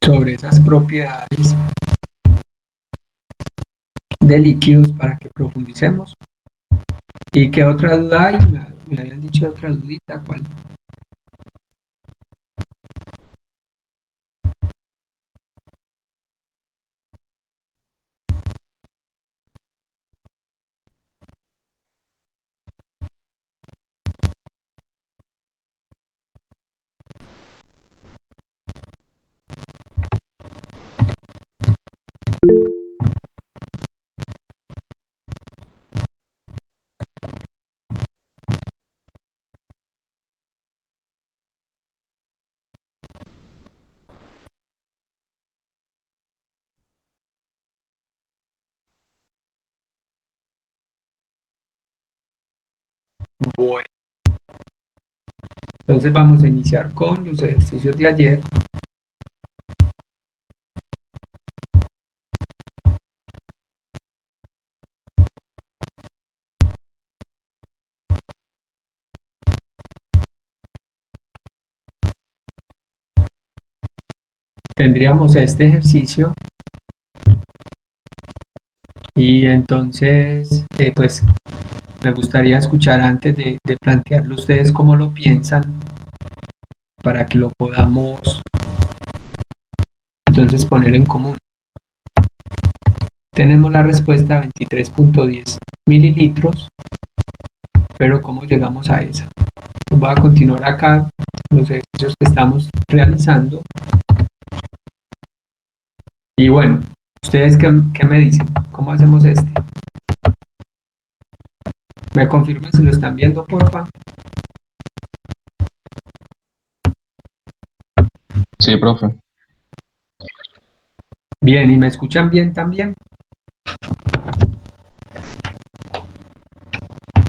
sobre esas propiedades de líquidos para que profundicemos. ¿Y qué otra duda hay? Me habían dicho otra dudita, ¿cuál? Bueno, entonces vamos a iniciar con los ejercicios de ayer. Tendríamos este ejercicio y entonces pues me gustaría escuchar antes de plantearlo ustedes cómo lo piensan para que lo podamos entonces poner en común. Tenemos la respuesta 23.10 mililitros, pero ¿cómo llegamos a esa? Voy a continuar acá los ejercicios que estamos realizando. Y bueno, ¿ustedes qué me dicen? ¿Cómo hacemos este? ¿Me confirman si lo están viendo, porfa? Sí, profe. Bien, ¿y me escuchan bien también?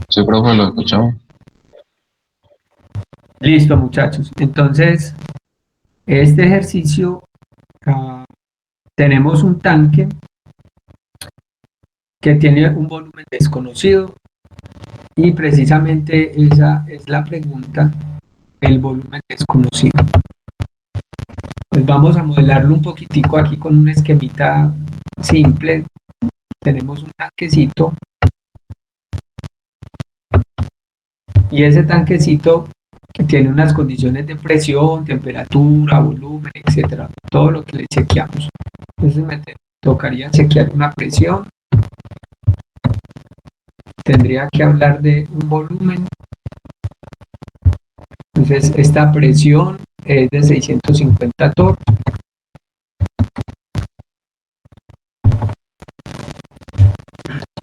Sí, profe, lo escuchamos. Listo, muchachos. Entonces, este ejercicio, tenemos un tanque que tiene un volumen desconocido y precisamente esa es la pregunta, el volumen desconocido. Pues vamos a modelarlo un poquitico aquí con un esquemita simple. Tenemos un tanquecito y ese tanquecito tiene unas condiciones de presión, temperatura, volumen, etcétera, todo lo que le chequeamos. Entonces me tocaría chequear una presión, tendría que hablar de un volumen. Entonces esta presión es de 650 torr.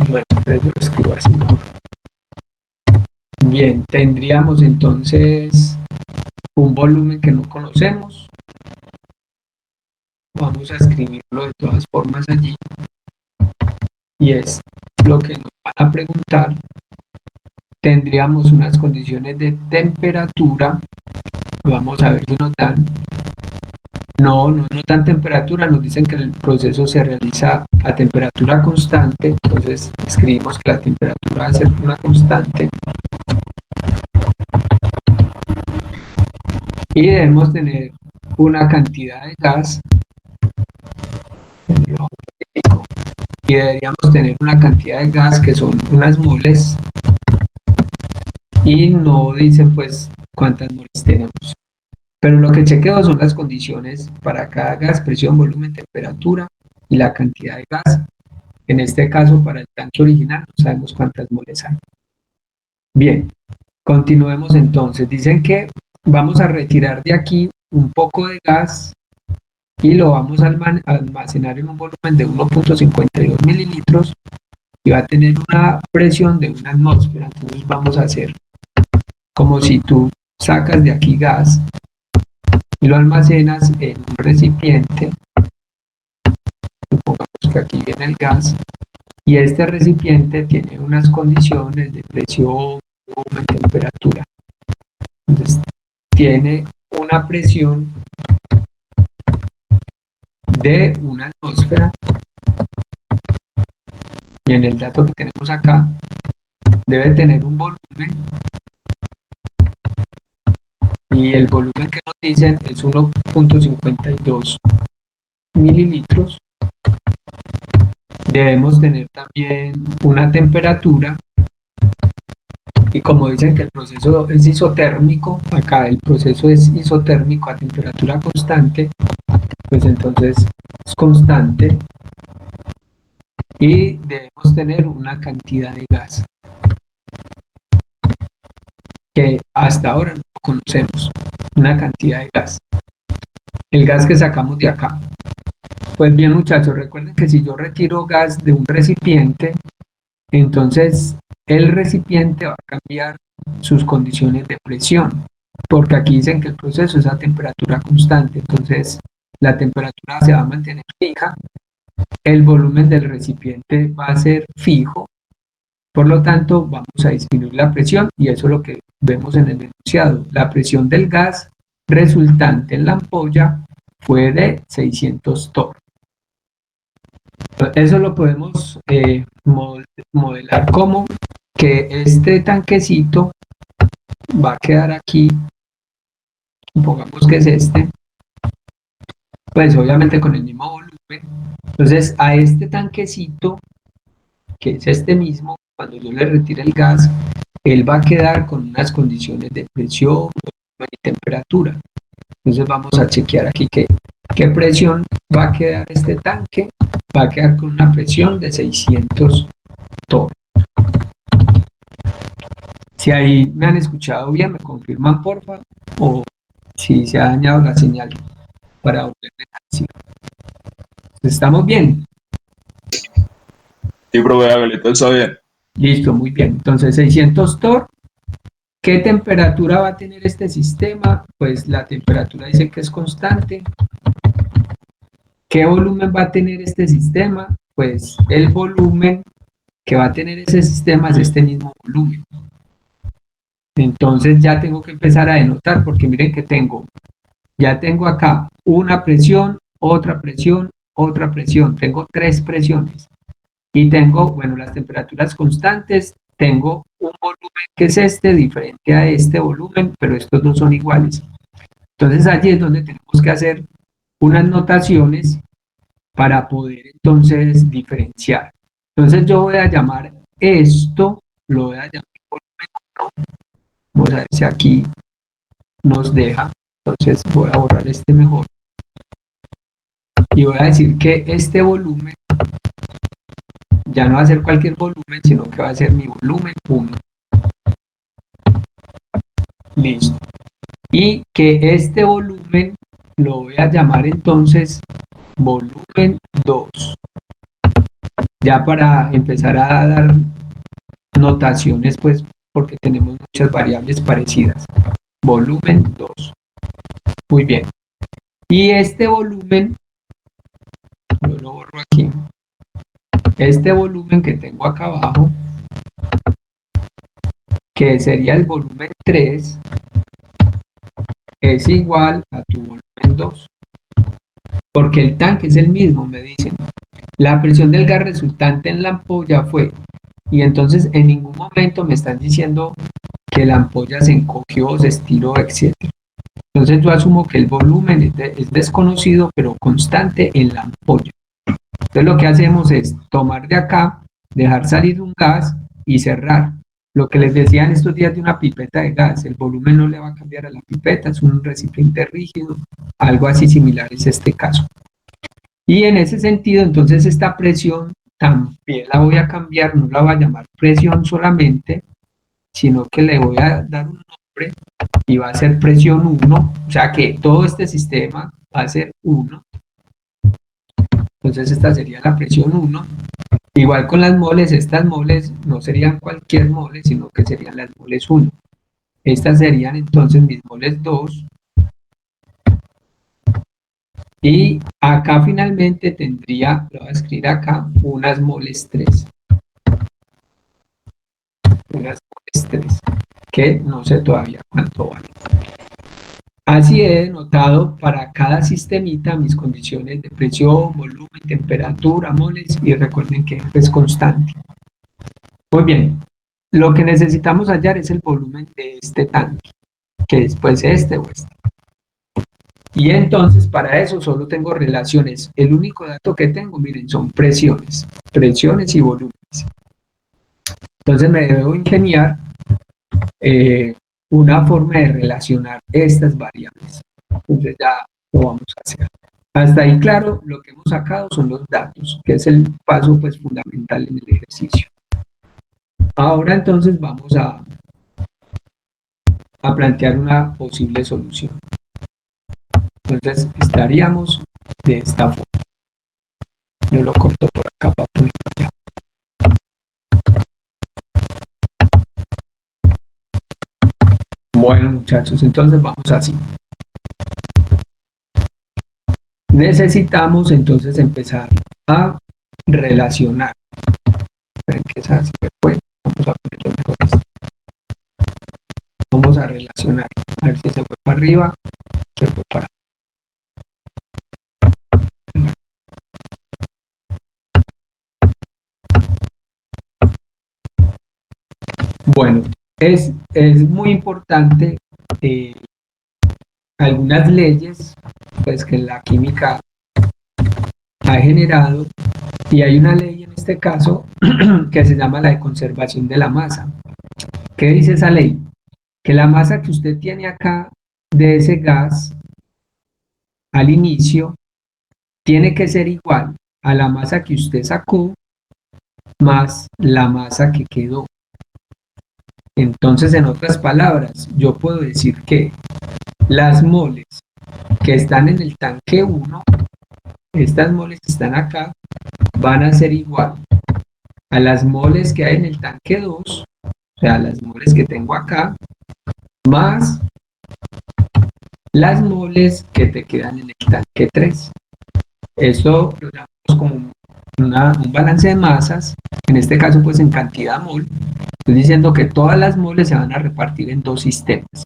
Bueno, entonces yo lo escribo así. Bien, tendríamos entonces un volumen que no conocemos. Vamos a escribirlo de todas formas allí. Y es lo que nos van a preguntar. Tendríamos unas condiciones de temperatura. Vamos a ver si nos dan. No dan temperatura, nos dicen que el proceso se realiza a temperatura constante, entonces escribimos que la temperatura va a ser una constante y debemos tener una cantidad de gas y deberíamos tener una cantidad de gas que son unas moles y no dicen pues cuántas moles tenemos. Pero lo que chequeo son las condiciones para cada gas, presión, volumen, temperatura y la cantidad de gas. En este caso, para el tanque original, no sabemos cuántas moles hay. Bien, continuemos entonces. Dicen que vamos a retirar de aquí un poco de gas y lo vamos a almacenar en un volumen de 1.52 mililitros y va a tener una presión de una atmósfera. Entonces vamos a hacer como si tú sacas de aquí gas y lo almacenas en un recipiente. Supongamos que aquí viene el gas y este recipiente tiene unas condiciones de presión, volumen, temperatura. Entonces tiene una presión de una atmósfera y en el dato que tenemos acá debe tener un volumen y el volumen que nos dicen es 1.52 mililitros. Debemos tener también una temperatura, y como dicen que el proceso es isotérmico, acá el proceso es isotérmico a temperatura constante, pues entonces es constante, y debemos tener una cantidad de gas que hasta ahora no conocemos, una cantidad de gas, el gas que sacamos de acá. Pues bien, muchachos, recuerden que si yo retiro gas de un recipiente, entonces el recipiente va a cambiar sus condiciones de presión, porque aquí dicen que el proceso es a temperatura constante, entonces la temperatura se va a mantener fija, el volumen del recipiente va a ser fijo, por lo tanto vamos a disminuir la presión, y eso es lo que vemos en el enunciado. La presión del gas resultante en la ampolla fue de 600 torr. Eso lo podemos modelar como que este tanquecito va a quedar aquí, pongamos que es este, pues obviamente con el mismo volumen. Entonces a este tanquecito, que es este mismo, cuando yo le retire el gas, él va a quedar con unas condiciones de presión, volumen y temperatura. Entonces vamos a chequear aquí qué presión va a quedar este tanque. Va a quedar con una presión de 600 torr. Si ahí me han escuchado bien, me confirman porfa, o si se ha dañado la señal para volverme a decir. ¿Estamos bien? Sí, profe, hágale, todo está bien. Listo, muy bien. Entonces 600 torr. ¿Qué temperatura va a tener este sistema? Pues la temperatura dice que es constante. ¿Qué volumen va a tener este sistema? Pues el volumen que va a tener ese sistema es este mismo volumen. Entonces ya tengo que empezar a denotar, porque miren que ya tengo acá una presión, otra presión, otra presión. Tengo 3 presiones. Y tengo, bueno, las temperaturas constantes. Tengo un volumen que es este, diferente a este volumen, pero estos dos son iguales. Entonces allí es donde tenemos que hacer unas notaciones para poder entonces diferenciar. Entonces yo voy a llamar esto, lo voy a llamar volumen 1. Vamos a ver si aquí nos deja. Entonces voy a borrar este mejor. Y voy a decir que este volumen ya no va a ser cualquier volumen, sino que va a ser mi volumen 1. Listo. Y que este volumen lo voy a llamar entonces volumen 2. Ya para empezar a dar notaciones, pues porque tenemos muchas variables parecidas. Volumen 2. Muy bien. Y este volumen, yo lo borro aquí. Este volumen que tengo acá abajo, que sería el volumen 3, es igual a tu volumen 2. Porque el tanque es el mismo, me dicen. La presión del gas resultante en la ampolla fue, y entonces en ningún momento me están diciendo que la ampolla se encogió, se estiró, etc. Entonces yo asumo que el volumen es desconocido, pero constante en la ampolla. Entonces lo que hacemos es tomar de acá, dejar salir un gas y cerrar. Lo que les decía en estos días de una pipeta de gas, el volumen no le va a cambiar a la pipeta, es un recipiente rígido, algo así similar es este caso. Y en ese sentido, entonces esta presión también la voy a cambiar, no la voy a llamar presión solamente, sino que le voy a dar un nombre y va a ser presión 1, o sea que todo este sistema va a ser 1. Entonces esta sería la presión 1. Igual con las moles, estas moles no serían cualquier mole, sino que serían las moles 1. Estas serían entonces mis moles 2. Y acá finalmente tendría, lo voy a escribir acá, unas moles 3. Unas moles 3, que no sé todavía cuánto vale. Así he denotado para cada sistemita mis condiciones de presión, volumen, temperatura, moles, y recuerden que es constante. Muy bien, lo que necesitamos hallar es el volumen de este tanque, que es pues este o este. Y entonces para eso solo tengo relaciones. El único dato que tengo, miren, son presiones y volúmenes. Entonces me debo ingeniar una forma de relacionar estas variables. Entonces ya lo vamos a hacer. Hasta ahí, claro, lo que hemos sacado son los datos, que es el paso pues fundamental en el ejercicio. Ahora entonces vamos a plantear una posible solución. Entonces estaríamos de esta forma. Yo lo corto por acá para ponerlo allá. Bueno, muchachos, entonces vamos así. Necesitamos entonces empezar a relacionar. Esperen que esa se me fue. Vamos a ponerlo mejor esto. Vamos a relacionar. A ver si se fue para arriba, se fue para. Bueno, es muy importante algunas leyes pues, que la química ha generado, y hay una ley en este caso que se llama la de conservación de la masa. ¿Qué dice esa ley? Que la masa que usted tiene acá de ese gas al inicio tiene que ser igual a la masa que usted sacó más la masa que quedó. Entonces, en otras palabras, yo puedo decir que las moles que están en el tanque 1, estas moles que están acá, van a ser igual a las moles que hay en el tanque 2, o sea, las moles que tengo acá, más las moles que te quedan en el tanque 3. Esto lo llamamos como un balance de masas, en este caso pues en cantidad mol. Estoy diciendo que todas las moles se van a repartir en dos sistemas.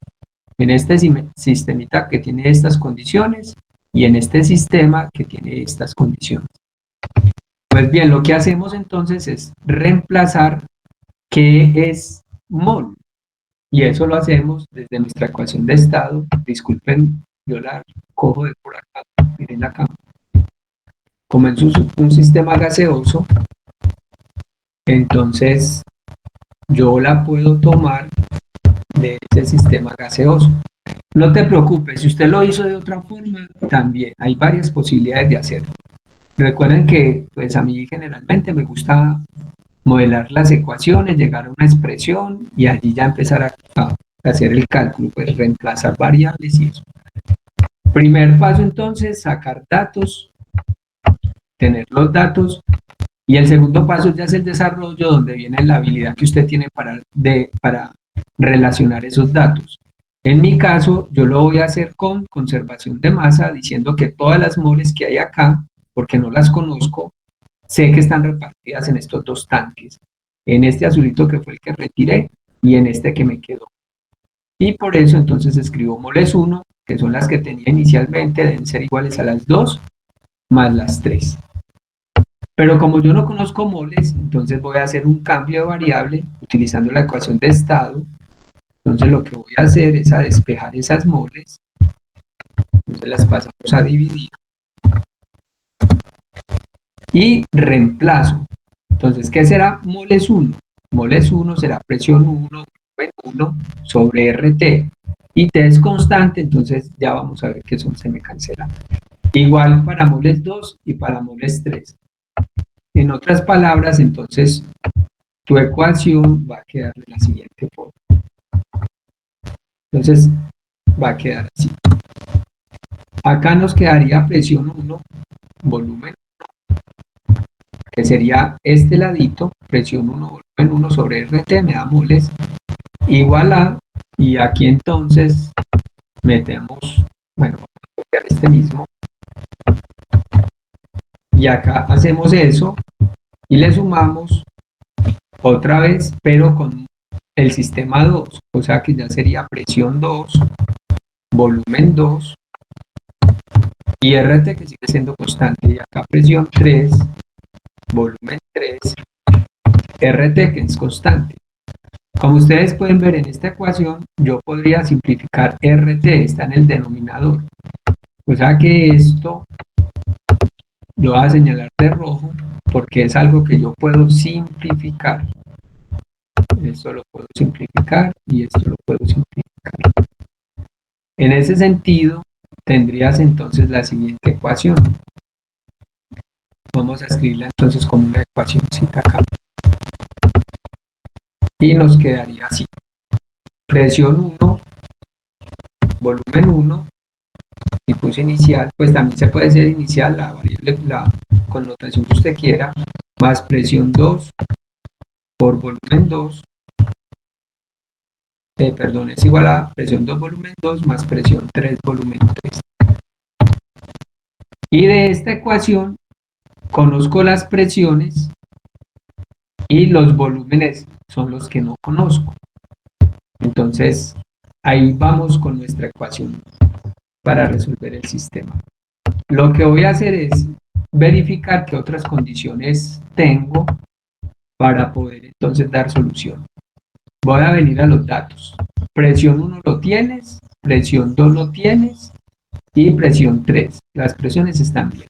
En este sistemita que tiene estas condiciones y en este sistema que tiene estas condiciones. Pues bien, lo que hacemos entonces es reemplazar qué es mol. Y eso lo hacemos desde nuestra ecuación de estado. Disculpen, yo la cojo de por acá. Miren acá. Como es un sistema gaseoso, entonces yo la puedo tomar de ese sistema gaseoso. No te preocupes, si usted lo hizo de otra forma, también hay varias posibilidades de hacerlo. Recuerden que pues a mí generalmente me gusta modelar las ecuaciones, llegar a una expresión y allí ya empezar a hacer el cálculo, pues reemplazar variables y eso. Primer paso entonces, sacar datos, tener los datos, y el segundo paso ya es el desarrollo, donde viene la habilidad que usted tiene para relacionar esos datos. En mi caso, yo lo voy a hacer con conservación de masa, diciendo que todas las moles que hay acá, porque no las conozco, sé que están repartidas en estos dos tanques, en este azulito que fue el que retiré y en este que me quedó. Y por eso entonces escribo moles 1, que son las que tenía inicialmente, deben ser iguales a las 2 más las 3. Pero como yo no conozco moles, entonces voy a hacer un cambio de variable utilizando la ecuación de estado. Entonces lo que voy a hacer es a despejar esas moles. Entonces las pasamos a dividir. Y reemplazo. Entonces, ¿qué será moles 1? Moles 1 será presión 1, volumen 1 sobre RT. Y T es constante, entonces ya vamos a ver que eso se me cancela. Igual para moles 2 y para moles 3. En otras palabras, entonces, tu ecuación va a quedar de la siguiente forma. Entonces, va a quedar así. Acá nos quedaría presión 1, volumen, que sería este ladito, presión 1, volumen 1 sobre RT, me da moles, igual a, y aquí entonces metemos, bueno, vamos a copiar este mismo, y acá hacemos eso, y le sumamos otra vez, pero con el sistema 2, o sea que ya sería presión 2, volumen 2, y RT que sigue siendo constante, y acá presión 3, volumen 3, RT que es constante. Como ustedes pueden ver en esta ecuación, yo podría simplificar RT, está en el denominador. O sea que esto lo voy a señalar de rojo porque es algo que yo puedo simplificar. Esto lo puedo simplificar y esto lo puedo simplificar. En ese sentido, tendrías entonces la siguiente ecuación. Vamos a escribirla entonces como una ecuacióncita acá. Y nos quedaría así. Presión 1, volumen 1, y puse inicial, pues también se puede ser inicial, la variable, la connotación que usted quiera, más presión 2 por volumen 2, perdón, es igual a presión 2 volumen 2 más presión 3 volumen 3. Y de esta ecuación conozco las presiones y los volúmenes son los que no conozco. Entonces, ahí vamos con nuestra ecuación para resolver el sistema. Lo que voy a hacer es verificar qué otras condiciones tengo para poder entonces dar solución. Voy a venir a los datos. Presión 1 lo tienes, presión 2 lo tienes y presión 3. Las presiones están bien.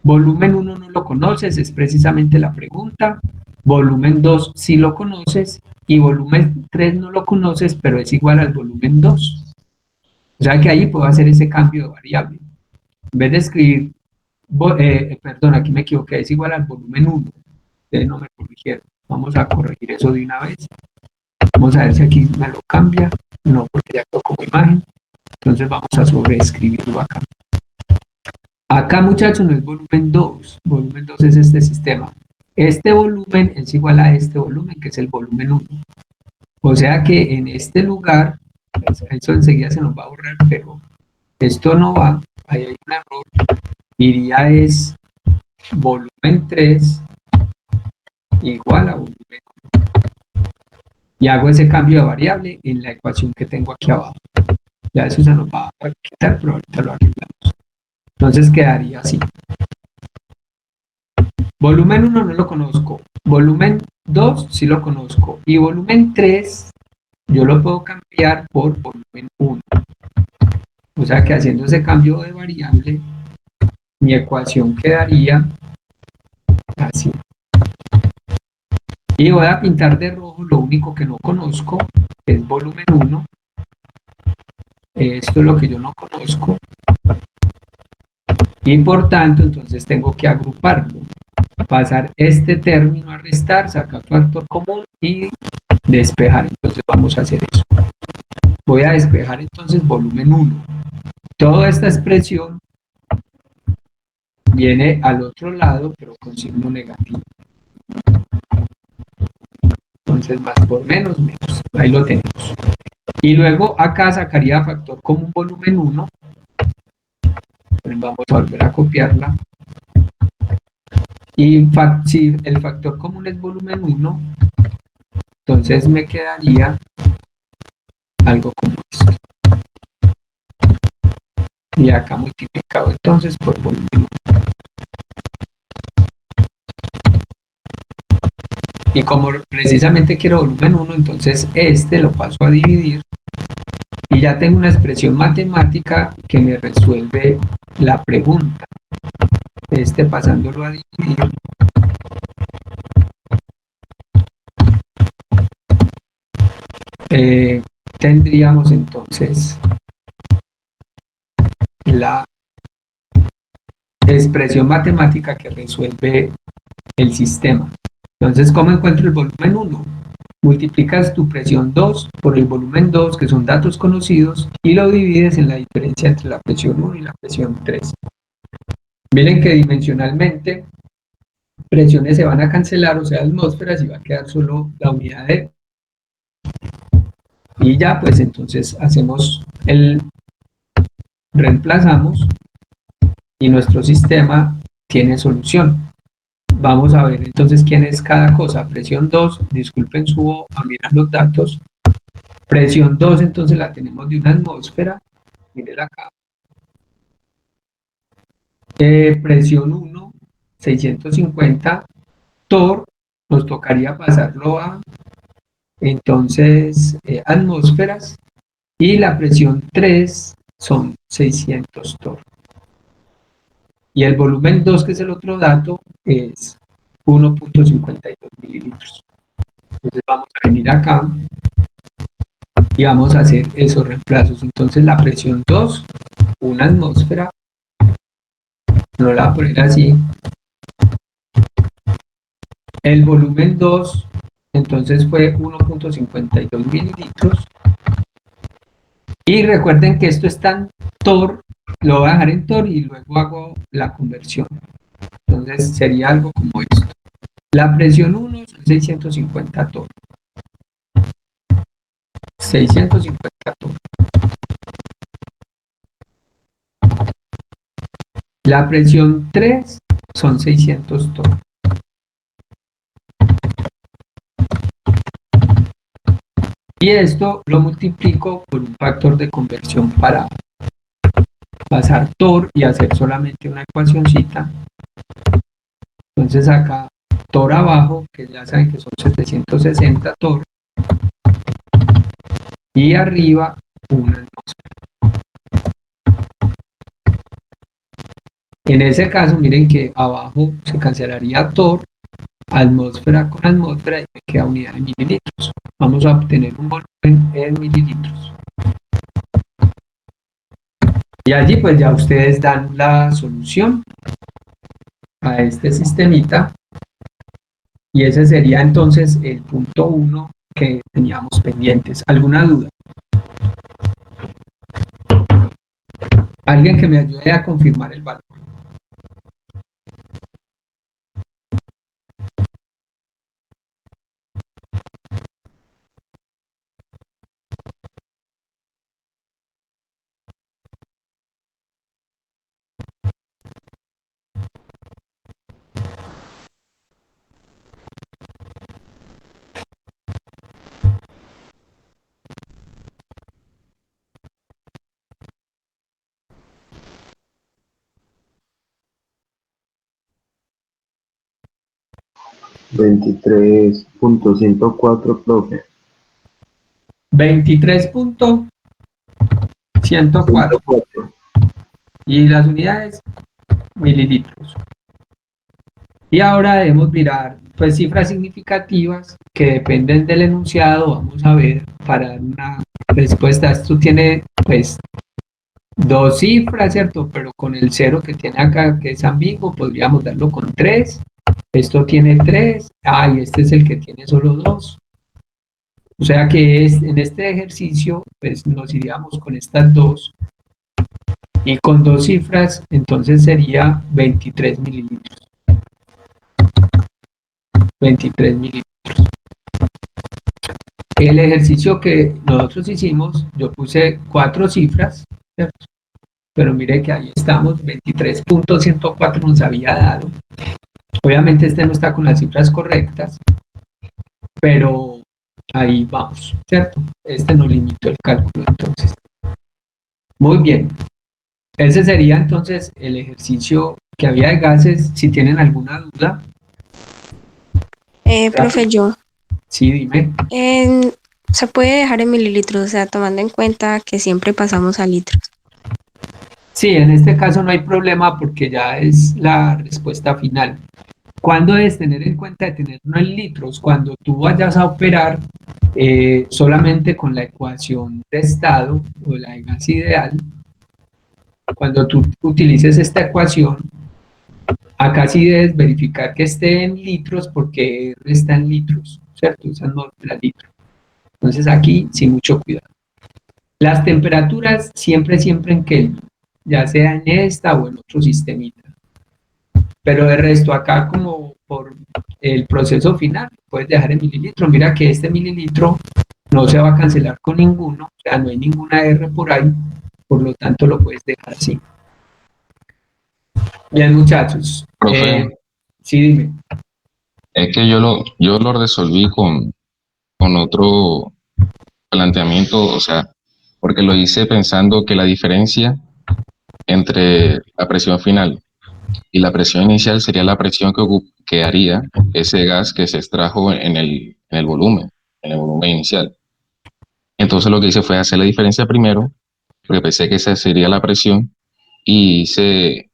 Volumen 1 no lo conoces, es precisamente la pregunta. Volumen 2 sí lo conoces y volumen 3 no lo conoces, pero es igual al volumen 2. O sea que ahí puedo hacer ese cambio de variable. En vez de escribir, perdón, aquí me equivoqué, es igual al volumen 1. Ustedes no me corrigieron. Vamos a corregir eso de una vez. Vamos a ver si aquí me lo cambia. No, porque ya quedó como imagen. Entonces vamos a sobreescribirlo acá. Acá, muchachos, no es volumen 2. Volumen 2 es este sistema. Este volumen es igual a este volumen, que es el volumen 1. O sea que en este lugar, eso enseguida se nos va a borrar, pero esto no va. Ahí hay un error. Iría es volumen 3 igual a volumen 1. Y hago ese cambio de variable en la ecuación que tengo aquí abajo. Ya eso se nos va a quitar, pero ahorita lo arreglamos. Entonces quedaría así. Volumen 1 no lo conozco. Volumen 2 sí lo conozco. Y volumen 3 yo lo puedo cambiar por volumen 1. O sea que haciendo ese cambio de variable, mi ecuación quedaría así. Y voy a pintar de rojo lo único que no conozco, que es volumen 1. Esto es lo que yo no conozco. Y por tanto, entonces tengo que agruparlo. Pasar este término a restar, sacar factor común y despejar. Entonces vamos a hacer eso. Voy a despejar entonces volumen 1. Toda esta expresión viene al otro lado, pero con signo negativo. Entonces más por menos, menos. Ahí lo tenemos. Y luego acá sacaría factor común volumen 1. Vamos a volver a copiarla. Y si el factor común es volumen 1, entonces me quedaría algo como esto. Y acá multiplicado entonces por volumen 1. Y como precisamente quiero volumen 1, entonces este lo paso a dividir. Y ya tengo una expresión matemática que me resuelve la pregunta. Este pasándolo a dividir. Tendríamos entonces la expresión matemática que resuelve el sistema. Entonces, ¿cómo encuentro el volumen 1? Multiplicas tu presión 2 por el volumen 2, que son datos conocidos, y lo divides en la diferencia entre la presión 1 y la presión 3. Miren que dimensionalmente presiones se van a cancelar, o sea, atmósferas, y va a quedar solo la unidad de... Y ya, pues entonces hacemos reemplazamos y nuestro sistema tiene solución. Vamos a ver entonces quién es cada cosa. Presión 2, disculpen, subo a mirar los datos. Presión 2 entonces la tenemos de una atmósfera. Miren acá. Presión 1, 650. Torr, nos tocaría pasarlo a entonces atmósferas. Y la presión 3 son 600 torr. Y el volumen 2, que es el otro dato, es 1.52 mililitros. Entonces vamos a venir acá y vamos a hacer esos reemplazos. Entonces la presión 2, una atmósfera, no la voy a poner así. El volumen 2, entonces fue 1.52 mililitros. Y recuerden que esto está en torr, lo voy a dejar en torr y luego hago la conversión. Entonces sería algo como esto. La presión 1 son 650 torr. 650 torr. La presión 3 son 600 torr. Y esto lo multiplico por un factor de conversión para pasar torr y hacer solamente una ecuacioncita. Entonces acá torr abajo, que ya saben que son 760 torr, y arriba una atmósfera. En ese caso, miren que abajo se cancelaría torr, atmósfera con atmósfera, y me queda unidad de mililitros. Vamos a obtener un volumen en mililitros. Y allí pues ya ustedes dan la solución a este sistemita, y ese sería entonces el punto 1 que teníamos pendientes. ¿Alguna duda? Alguien que me ayude a confirmar el valor. Veintitrés punto ciento cuatro, profe. 23.104. 104. Y las unidades, mililitros. Y ahora debemos mirar pues cifras significativas que dependen del enunciado. Vamos a ver para dar una respuesta. Esto tiene pues dos cifras, ¿cierto? Pero con el cero que tiene acá, que es ambiguo, podríamos darlo con 3. Esto tiene 3. Ah, y este es el que tiene solo 2. O sea que en este ejercicio pues nos iríamos con estas dos. Y con dos cifras, entonces sería 23 mililitros. 23 mililitros. El ejercicio que nosotros hicimos, yo puse 4 cifras, ¿cierto? Pero mire que ahí estamos, 23.104 nos había dado. Obviamente este no está con las cifras correctas, pero ahí vamos, ¿cierto? Este nos limitó el cálculo entonces. Muy bien. Ese sería entonces el ejercicio que había de gases. Si tienen alguna duda. Profe, yo. Sí, dime. Se puede dejar en mililitros, o sea, tomando en cuenta que siempre pasamos a litros. Sí, en este caso no hay problema porque ya es la respuesta final. ¿Cuándo debes tener en cuenta de tenerlo en litros? Cuando tú vayas a operar solamente con la ecuación de estado o la de gas ideal. Cuando tú utilices esta ecuación, acá sí debes verificar que esté en litros porque R está en litros, ¿cierto? Esa no es la litro. Entonces aquí, sí, mucho cuidado. Las temperaturas siempre en Kelvin, ya sea en esta o en otro sistemita. Pero de resto, acá como por el proceso final, puedes dejar en mililitros. Mira que este mililitro no se va a cancelar con ninguno, o sea, no hay ninguna R por ahí, por lo tanto lo puedes dejar así. Bien, muchachos. Profe, Sí, dime. es que yo lo resolví con otro planteamiento, o sea, porque lo hice pensando que la diferencia entre la presión final y la presión inicial sería la presión que haría ese gas que se extrajo en el volumen inicial. Entonces lo que hice fue hacer la diferencia primero, porque pensé que esa sería la presión, y hice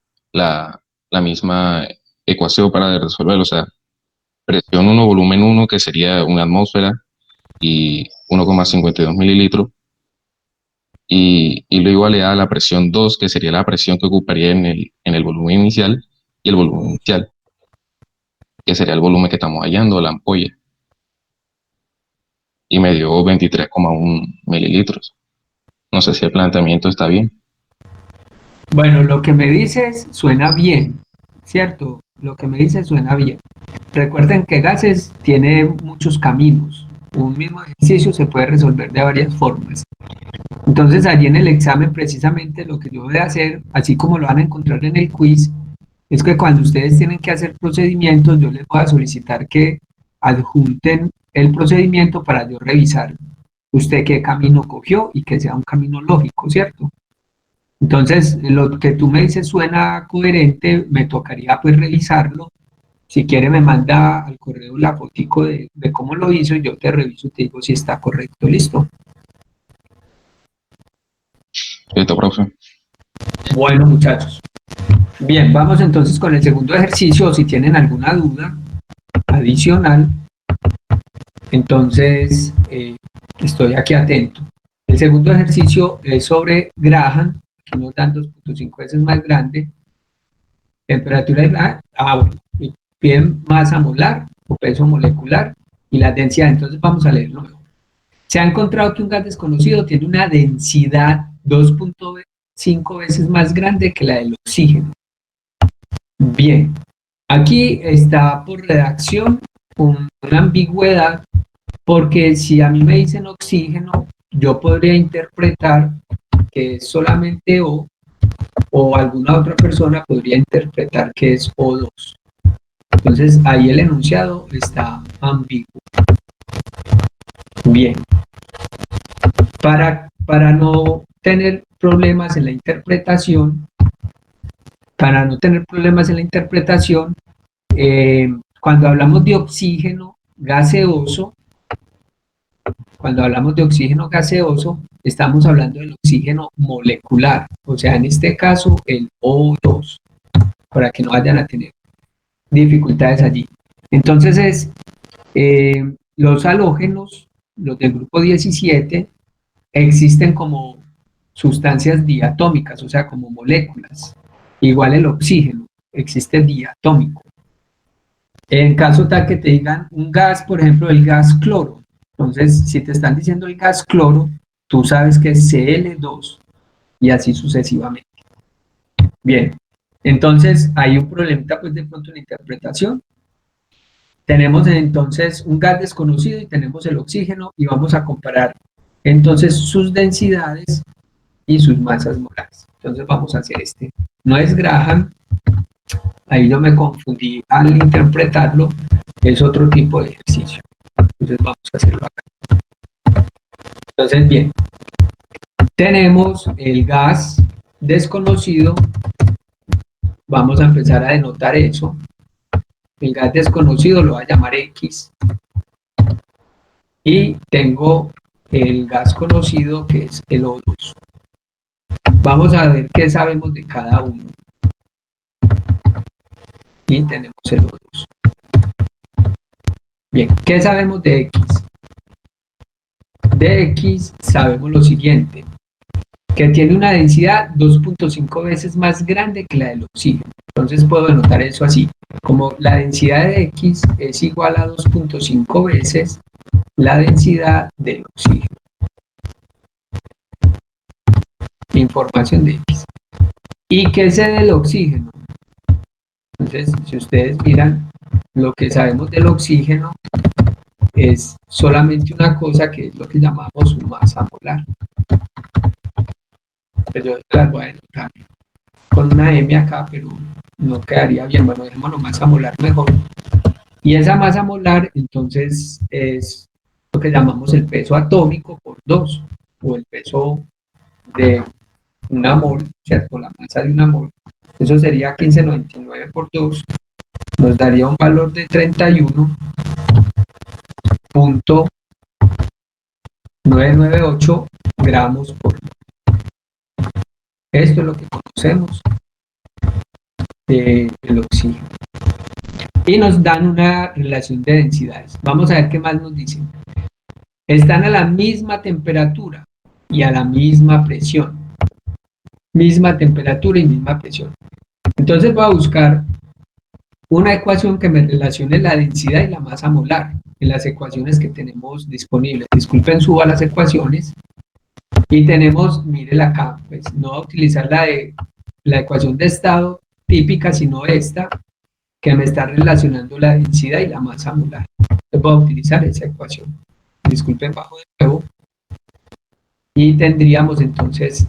la misma ecuación para resolverlo. O sea, presión 1, volumen 1, que sería una atmósfera, y 1,52 mililitros, y luego le da la presión 2, que sería la presión que ocuparía en el volumen inicial, y el volumen inicial, que sería el volumen que estamos hallando, la ampolla, y me dio 23,1 mililitros. No sé si el planteamiento está bien. Bueno, lo que me dices suena bien, ¿cierto? Lo que me dices suena bien. Recuerden que gases tiene muchos caminos. Un mismo ejercicio se puede resolver de varias formas. Entonces, allí en el examen, precisamente lo que yo voy a hacer, así como lo van a encontrar en el quiz, es que cuando ustedes tienen que hacer procedimientos, yo les voy a solicitar que adjunten el procedimiento para yo revisar usted qué camino cogió y que sea un camino lógico, ¿cierto? Entonces, lo que tú me dices suena coherente, me tocaría pues revisarlo. Si quiere me manda al correo la fotico de cómo lo hizo y yo te reviso y te digo si está correcto, listo. Listo, profe. Bueno, muchachos. Bien, vamos entonces con el segundo ejercicio. Si tienen alguna duda adicional, entonces estoy aquí atento. El segundo ejercicio es sobre Graham, que nos dan 2.5 veces más grande. Temperatura de Graham, bueno, y piden masa molar o peso molecular y la densidad. Entonces vamos a leerlo mejor. Se ha encontrado que un gas desconocido tiene una densidad 2.5 veces más grande que la del oxígeno. Bien, aquí está por redacción una ambigüedad, porque si a mí me dicen oxígeno, yo podría interpretar que es solamente o alguna otra persona podría interpretar que es O2. Entonces ahí el enunciado está ambiguo. Bien, para no tener problemas en la interpretación, cuando hablamos de oxígeno gaseoso, estamos hablando del oxígeno molecular, o sea, en este caso el O2, para que no vayan a tener dificultades allí. Entonces los halógenos, los del grupo 17, existen como sustancias diatómicas, o sea, como moléculas. Igual el oxígeno, existe diatómico. En caso tal que te digan un gas, por ejemplo, el gas cloro, entonces si te están diciendo el gas cloro, tú sabes que es Cl2 y así sucesivamente. Bien, entonces hay un problemita pues de pronto en la interpretación. Tenemos entonces un gas desconocido y tenemos el oxígeno y vamos a comparar entonces sus densidades y sus masas molares. Entonces vamos a hacer este. No es Graham, ahí yo me confundí al interpretarlo, es otro tipo de ejercicio. Entonces vamos a hacerlo acá. Entonces, bien, tenemos el gas desconocido, vamos a empezar a denotar eso. El gas desconocido lo voy a llamar X. Y tengo el gas conocido que es el O2. Vamos a ver qué sabemos de cada uno. Y tenemos el O2. Bien, ¿qué sabemos de X? De X sabemos lo siguiente, que tiene una densidad 2.5 veces más grande que la del oxígeno. Entonces puedo denotar eso así, como la densidad de X es igual a 2.5 veces la densidad del oxígeno. Información de X. ¿Y qué sé del oxígeno? Entonces, si ustedes miran, lo que sabemos del oxígeno es solamente una cosa, que es lo que llamamos su masa molar. Pues yo las voy a denotar con una M acá, pero no quedaría bien. Bueno, dejémoslo masa molar mejor. Y esa masa molar, entonces, es lo que llamamos el peso atómico por 2, o el peso de una mol, ¿cierto? La masa de una mol. Eso sería 1599 por 2, nos daría un valor de 31.998 gramos por mol. Esto es lo que conocemos del oxígeno. Y nos dan una relación de densidades. Vamos a ver qué más nos dicen. Están a la misma temperatura y a la misma presión. Misma temperatura y misma presión. Entonces voy a buscar una ecuación que me relacione la densidad y la masa molar en las ecuaciones que tenemos disponibles. Disculpen, suba las ecuaciones. Y tenemos, mírenla acá, pues no voy a utilizar la ecuación de estado típica, sino esta, que me está relacionando la densidad y la masa molar. Entonces voy a utilizar esa ecuación. Disculpen, bajo de nuevo. Y tendríamos entonces,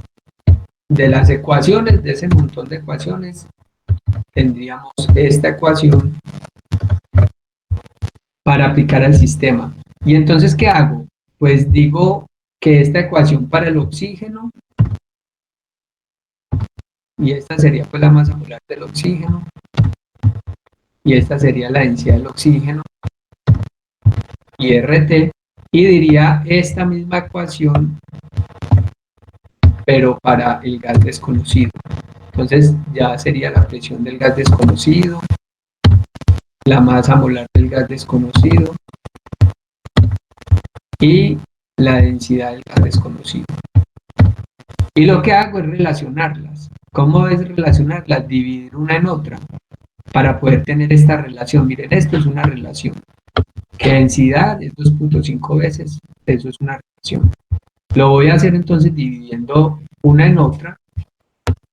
de las ecuaciones, de ese montón de ecuaciones, tendríamos esta ecuación para aplicar al sistema. Y entonces, ¿qué hago? Pues digo que esta ecuación para el oxígeno, y esta sería pues la masa molar del oxígeno, y esta sería la densidad del oxígeno, y RT, y diría esta misma ecuación, pero para el gas desconocido. Entonces ya sería la presión del gas desconocido, la masa molar del gas desconocido, y la densidad del gas desconocido. Y lo que hago es relacionarlas. ¿Cómo es relacionarlas? Dividir una en otra para poder tener esta relación. Miren, esto es una relación. Que densidad es 2.5 veces, eso es una relación. Lo voy a hacer entonces dividiendo una en otra.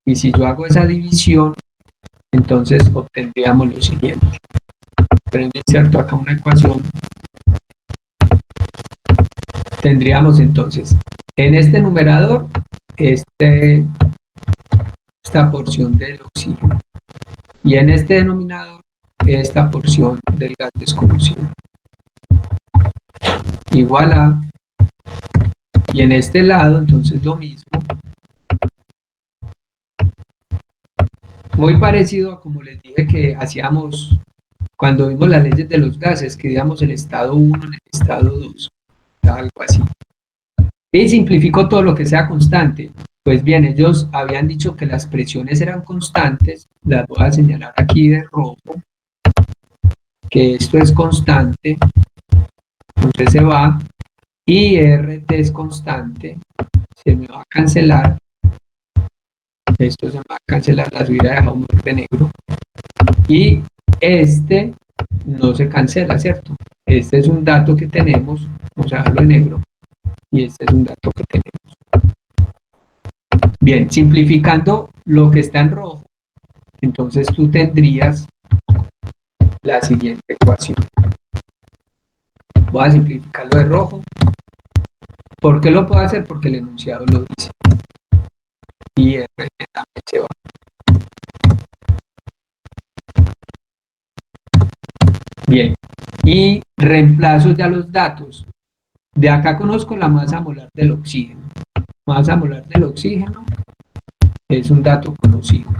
Y si yo hago esa división, entonces obtendríamos lo siguiente. Pero inserto acá una ecuación. Tendríamos entonces en este numerador esta porción del oxígeno y en este denominador esta porción del gas desconocido igual a, y en este lado entonces lo mismo, muy parecido a como les dije que hacíamos cuando vimos las leyes de los gases, que digamos el estado 1 en el estado 2, algo así. Y simplificó todo lo que sea constante. Pues bien, ellos habían dicho que las presiones eran constantes, las voy a señalar aquí de rojo, que esto es constante, entonces se va, y RT es constante, se me va a cancelar, esto se me va a cancelar, las hubiera dejado muy de negro, y este no se cancela, ¿cierto? Este es un dato que tenemos, vamos a dejarlo en negro, y este es un dato que tenemos. Bien, simplificando lo que está en rojo, entonces tú tendrías la siguiente ecuación. Voy a simplificarlo de rojo. ¿Por qué lo puedo hacer? Porque el enunciado lo dice. Y R también se va. Bien, y reemplazo ya los datos. De acá conozco la masa molar del oxígeno. Masa molar del oxígeno es un dato conocido.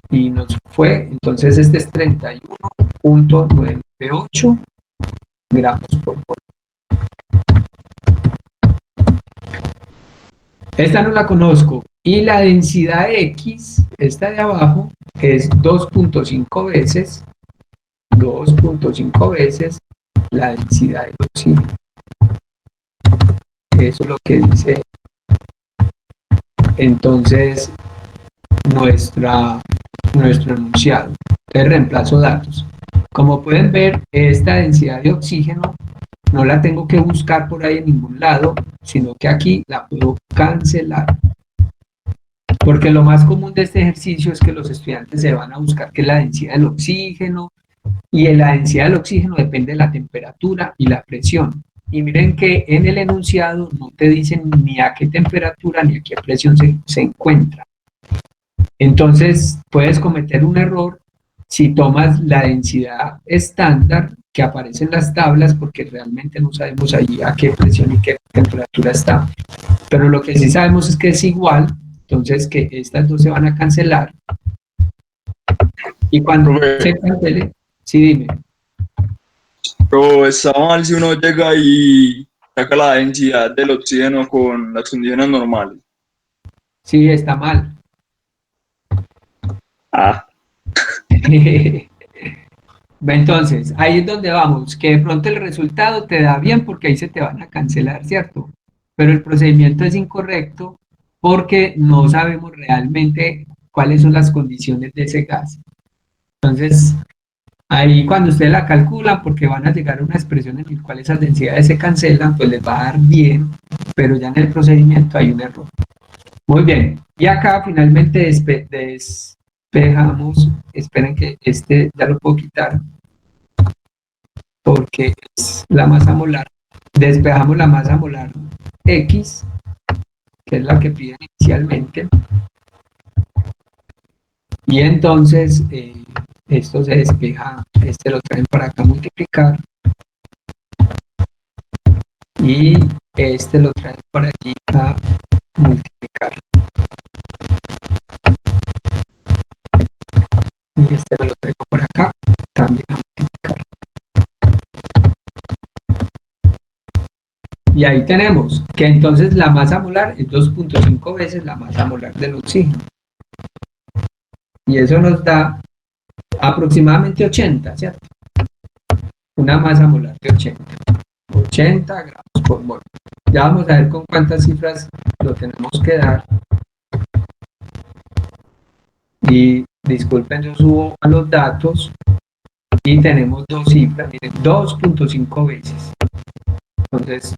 Y nos fue, entonces este es 31.98 gramos por mol. Esta no la conozco. Y la densidad X, esta de abajo, es 2.5 veces la densidad del oxígeno. Eso es lo que dice entonces nuestro enunciado. Entonces reemplazo datos. Como pueden ver, esta densidad de oxígeno no la tengo que buscar por ahí en ningún lado, sino que aquí la puedo cancelar. Porque lo más común de este ejercicio es que los estudiantes se van a buscar qué es la densidad del oxígeno, y la densidad del oxígeno depende de la temperatura y la presión. Y miren que en el enunciado no te dicen ni a qué temperatura ni a qué presión se encuentra. Entonces puedes cometer un error si tomas la densidad estándar que aparece en las tablas, porque realmente no sabemos allí a qué presión y qué temperatura está. Pero lo que sí sabemos es que es igual, entonces que estas dos se van a cancelar. Y cuando se cancele, sí, dime. Pero está mal si uno llega y saca la densidad del oxígeno con las condiciones normales. Sí, está mal. Ah, Entonces, ahí es donde vamos, que de pronto el resultado te da bien porque ahí se te van a cancelar, ¿cierto? Pero el procedimiento es incorrecto porque no sabemos realmente cuáles son las condiciones de ese gas. Entonces, ahí cuando ustedes la calculan, porque van a llegar a una expresión en la cual esas densidades se cancelan, pues les va a dar bien, pero ya en el procedimiento hay un error. Muy bien, y acá finalmente despejamos, esperen que este ya lo puedo quitar, porque es la masa molar. Despejamos la masa molar X, que es la que piden inicialmente, y entonces esto se despeja, este lo traen para acá a multiplicar, y este lo traen para aquí a multiplicar, y este me lo traigo por acá también a multiplicar. Y ahí tenemos que entonces la masa molar es 2.5 veces la masa molar del oxígeno. Y eso nos da aproximadamente 80, ¿cierto? Una masa molar de 80 gramos por mol. Ya vamos a ver con cuántas cifras lo tenemos que dar. Y disculpen, yo subo a los datos y tenemos dos cifras, miren, 2.5 veces. Entonces,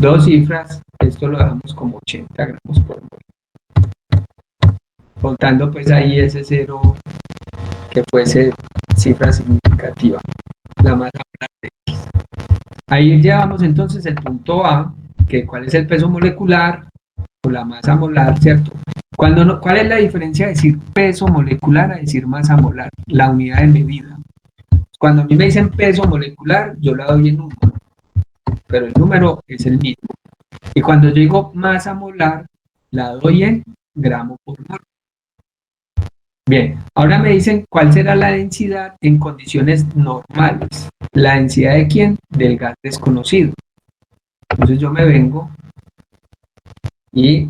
dos cifras, esto lo dejamos como 80 gramos por mol. Contando pues ahí ese cero que fuese cifra significativa, la masa molar de X. Ahí llevamos entonces el punto A, que cuál es el peso molecular o la masa molar, ¿cierto? ¿Cuál es la diferencia de decir peso molecular a decir masa molar? La unidad de medida. Cuando a mí me dicen peso molecular, yo la doy en número, pero el número es el mismo. Y cuando yo digo masa molar, la doy en gramo por mol. Bien, ahora me dicen cuál será la densidad en condiciones normales. ¿La densidad de quién? Del gas desconocido. Entonces yo me vengo y,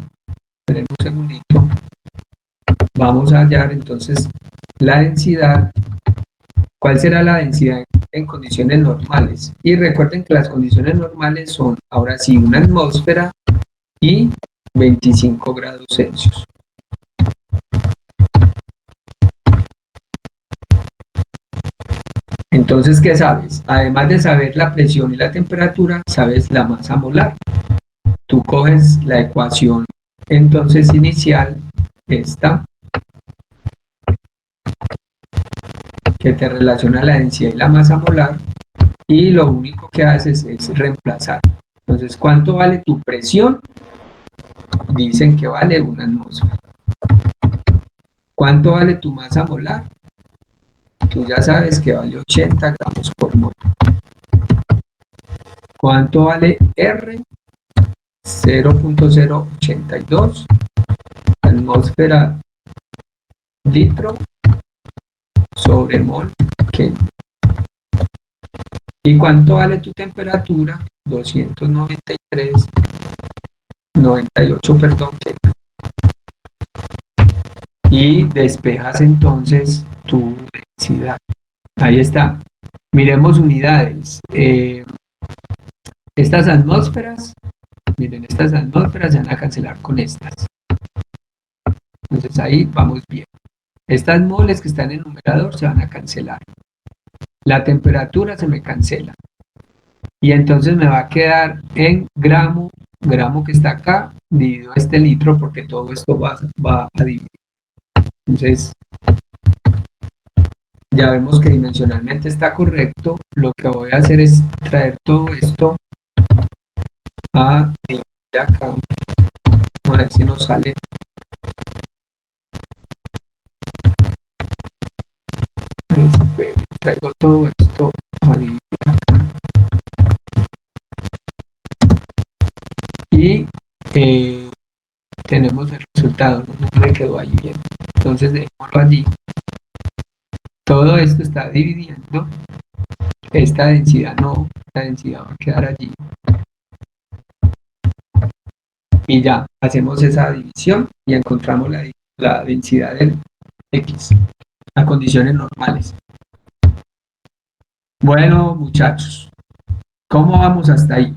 esperen un segundito, vamos a hallar entonces la densidad. ¿Cuál será la densidad en condiciones normales? Y recuerden que las condiciones normales son, ahora sí, una atmósfera y 25 grados Celsius. Entonces, ¿qué sabes? Además de saber la presión y la temperatura, sabes la masa molar. Tú coges la ecuación entonces inicial, esta, que te relaciona la densidad y la masa molar, y lo único que haces es reemplazar. Entonces, ¿cuánto vale tu presión? Dicen que vale una atmósfera. ¿Cuánto vale tu masa molar? Tú ya sabes que vale 80 gramos por mol. ¿Cuánto vale R? 0.082 atmósfera litro sobre mol Kelvin. ¿Y cuánto vale tu temperatura? 298, perdón, Kelvin. Y despejas entonces tu densidad. Ahí está. Miremos unidades. Estas atmósferas, miren, estas atmósferas se van a cancelar con estas. Entonces ahí vamos bien. Estas moles que están en el numerador se van a cancelar. La temperatura se me cancela. Y entonces me va a quedar en gramo que está acá, dividido este litro, porque todo esto va a dividir. Entonces, ya vemos que dimensionalmente está correcto. Lo que voy a hacer es traer todo esto a dividir acá. A ver si nos sale. Traigo todo esto a dividir acá. Y tenemos el resultado, no me quedó ahí bien. Entonces dejémoslo allí. Todo esto está dividiendo. Esta densidad no, la densidad va a quedar allí. Y ya, hacemos esa división y encontramos la densidad X, a condiciones normales. Bueno, muchachos, ¿cómo vamos hasta ahí?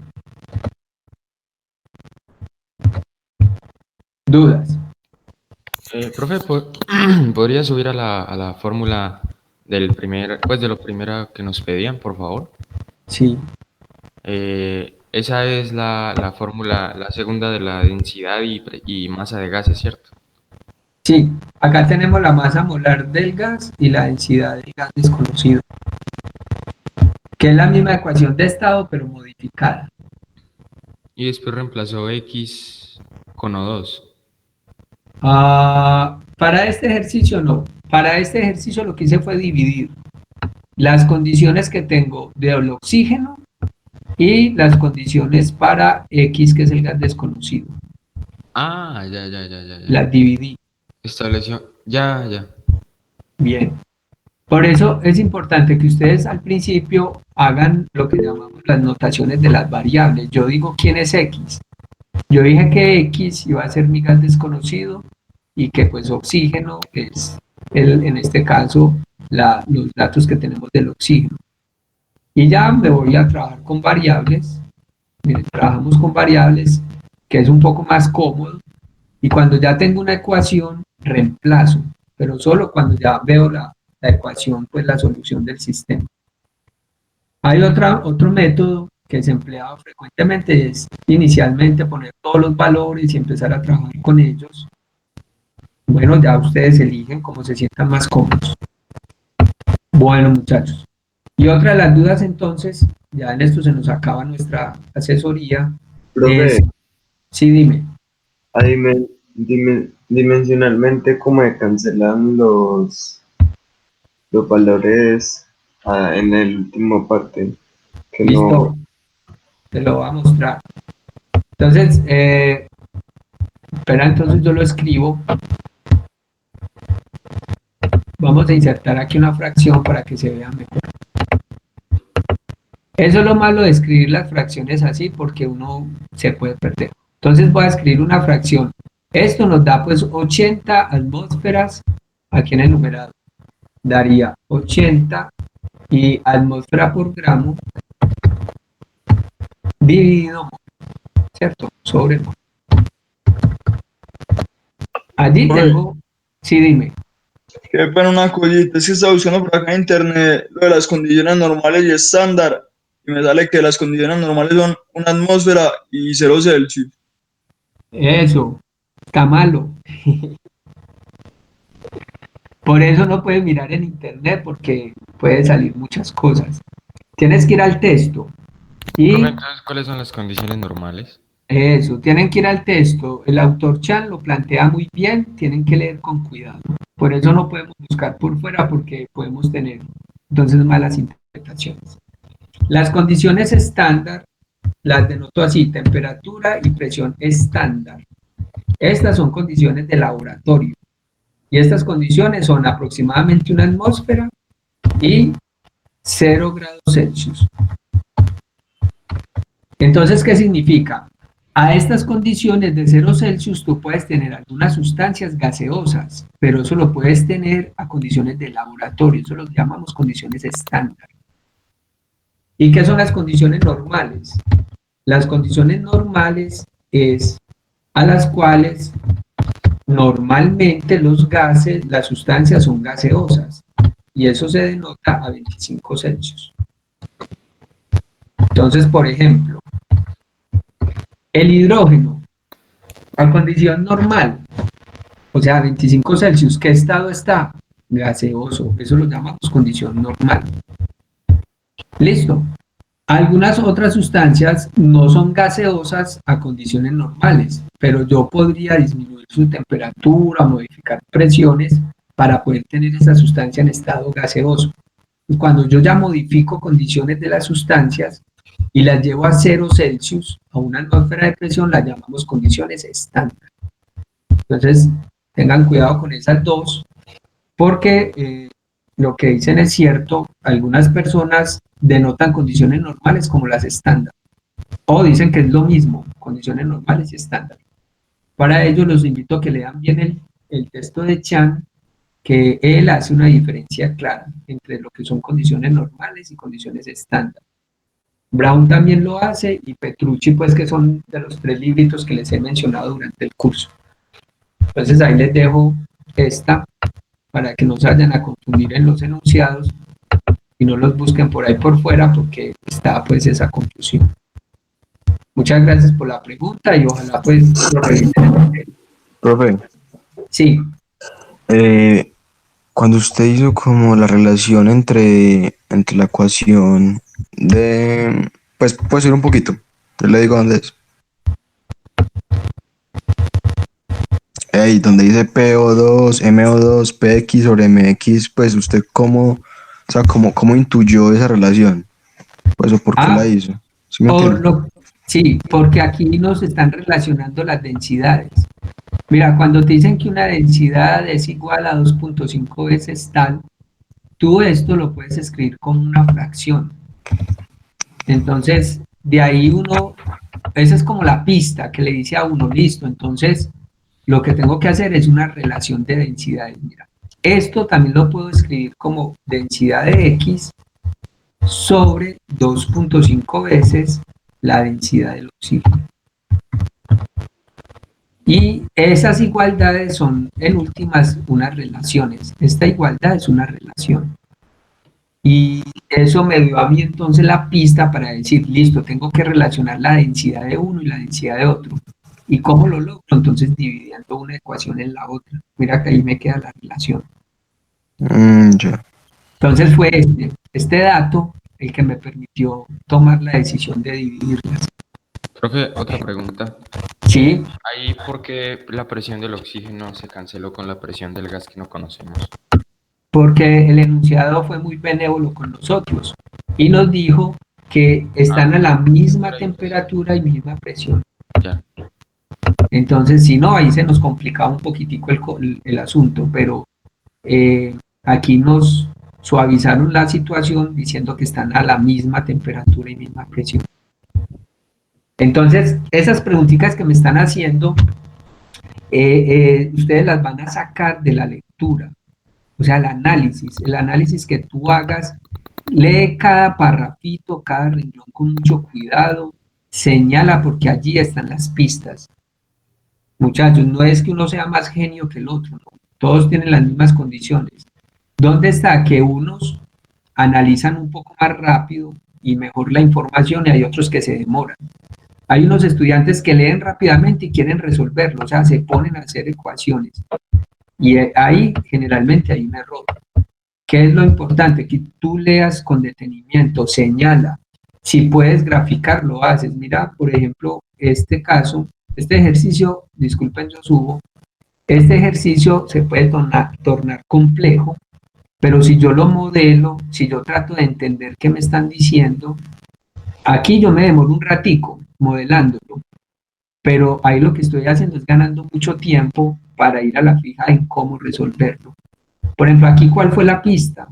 ¿Dudas? Profe, ¿podría subir a la fórmula pues de lo primero que nos pedían, por favor? Sí. Esa es la fórmula, la segunda de la densidad y masa de gases, ¿cierto? Sí, acá tenemos la masa molar del gas y la densidad del gas desconocido, que es la misma ecuación de estado, pero modificada. Y después reemplazó X con O2. Para este ejercicio no. Para este ejercicio lo que hice fue dividir las condiciones que tengo del oxígeno y las condiciones para X, que es el gas desconocido. Ah, ya. Las dividí. Estableció. Ya. Bien. Por eso es importante que ustedes al principio hagan lo que llamamos las notaciones de las variables. Yo digo quién es X. Yo dije que X iba a ser mi gas desconocido y que pues oxígeno es, en este caso, los datos que tenemos del oxígeno. Y ya me voy a trabajar con variables. Miren, trabajamos con variables, que es un poco más cómodo. Y cuando ya tengo una ecuación, reemplazo, pero solo cuando ya veo la ecuación, pues la solución del sistema. Hay otro método que se empleado frecuentemente, es inicialmente poner todos los valores y empezar a trabajar con ellos. Bueno, ya ustedes eligen cómo se sientan más cómodos. Bueno, muchachos. Y otra de las dudas entonces, ya en esto se nos acaba nuestra asesoría, Profe, es, sí, dime. dimensionalmente, ¿cómo se cancelan los valores en el último parte? Que Listo, no. te lo voy a mostrar. Entonces, espera, entonces yo lo escribo. Vamos a insertar aquí una fracción para que se vea mejor. Eso es lo malo de escribir las fracciones así, porque uno se puede perder. Entonces voy a escribir una fracción. Esto nos da pues 80 atmósferas aquí en el numerador. Daría 80 y atmósfera por gramo dividido mol, ¿cierto? Sobre mol. Allí Oye, tengo, sí, dime. qué pena una cosita, es que estaba buscando por acá en internet lo de las condiciones normales y estándar, y me sale que las condiciones normales son una atmósfera y 0 Celsius. Eso, está malo. Por eso no puedes mirar en internet porque puede salir muchas cosas. Tienes que ir al texto Profe, y entonces, ¿cuáles son las condiciones normales? eso, tienen que ir al texto. El autor Chan lo plantea muy bien, tienen que leer con cuidado. Por eso no podemos buscar por fuera porque podemos tener entonces malas interpretaciones. Las condiciones estándar las denoto así, temperatura y presión estándar. Estas son condiciones de laboratorio. Y estas condiciones son aproximadamente una atmósfera y 0 grados Celsius. Entonces, ¿qué significa? A estas condiciones de 0 Celsius tú puedes tener algunas sustancias gaseosas, pero eso lo puedes tener a condiciones de laboratorio, eso lo llamamos condiciones estándar. ¿Y qué son las condiciones normales? Las condiciones normales es a las cuales normalmente los gases, las sustancias son gaseosas y eso se denota a 25 Celsius. Entonces, por ejemplo, el hidrógeno a condición normal, o sea, 25 Celsius, ¿qué estado está? Gaseoso, eso lo llamamos condición normal. Listo. Algunas otras sustancias no son gaseosas a condiciones normales, pero yo podría disminuir su temperatura, modificar presiones para poder tener esa sustancia en estado gaseoso. Y cuando yo ya modifico condiciones de las sustancias y las llevo a 0 Celsius, a una atmósfera de presión, las llamamos condiciones estándar. Entonces, tengan cuidado con esas dos, porque lo que dicen es cierto, algunas personas denotan condiciones normales como las estándar, o dicen que es lo mismo, condiciones normales y estándar. Para ello los invito a que lean bien el texto de Chan que él hace una diferencia clara entre lo que son condiciones normales y condiciones estándar. Brown también lo hace y Petrucci, pues que son de los 3 libritos que les he mencionado durante el curso. Entonces ahí les dejo esta para que no se vayan a confundir en los enunciados y no los busquen por ahí por fuera porque está pues esa confusión. Muchas gracias por la pregunta y ojalá pues lo revisen. Profe, Sí, cuando usted hizo como la relación entre la ecuación de, pues puede ser un poquito, yo le digo dónde es. Donde dice PO2, MO2, PX sobre MX, pues usted cómo, o sea, cómo intuyó esa relación, pues o por qué la hizo, ¿sí me por entiende? sí, porque aquí nos están relacionando las densidades. Mira, cuando te dicen que una densidad es igual a 2.5 veces tal, tú esto lo puedes escribir como una fracción. Entonces, de ahí uno, esa es como la pista que le dice a uno, listo, entonces lo que tengo que hacer es una relación de densidades. Mira, esto también lo puedo escribir como densidad de X sobre 2.5 veces la densidad del oxígeno. Y esas igualdades son en últimas unas relaciones. Esta igualdad es una relación. Y eso me dio a mí entonces la pista para decir, listo, tengo que relacionar la densidad de uno y la densidad de otro. ¿Y cómo lo logro? Entonces dividiendo una ecuación en la otra. Mira que ahí me queda la relación. Ya. Entonces fue este dato el que me permitió tomar la decisión de dividirlas. Profe, otra pregunta. Sí, Ahí, ¿por qué la presión del oxígeno se canceló con la presión del gas que no conocemos? porque el enunciado fue muy benévolo con nosotros y nos dijo que están a la misma temperatura y misma presión. Ya. Entonces, si no, ahí se nos complicaba un poquitico el asunto, pero aquí nos suavizaron la situación diciendo que están a la misma temperatura y misma presión. Entonces, esas preguntitas que me están haciendo, ustedes las van a sacar de la lectura, o sea, el análisis que tú hagas, lee cada parrafito, cada renglón con mucho cuidado, señala porque allí están las pistas. Muchachos, no es que uno sea más genio que el otro, ¿no? Todos tienen las mismas condiciones. ¿Dónde está que unos analizan un poco más rápido y mejor la información y hay otros que se demoran? Hay unos estudiantes que leen rápidamente y quieren resolverlo, o sea, se ponen a hacer ecuaciones. Y ahí generalmente hay un error. ¿Qué es lo importante? Que tú leas con detenimiento, señala. Si puedes graficar, lo haces. Mira, por ejemplo, este caso, este ejercicio, disculpen, yo subo, este ejercicio se puede tornar complejo, pero si yo lo modelo, si yo trato de entender qué me están diciendo, aquí yo me demoro un ratico modelándolo, pero ahí lo que estoy haciendo es ganando mucho tiempo para ir a la fija en cómo resolverlo. Por ejemplo, aquí, ¿cuál fue la pista?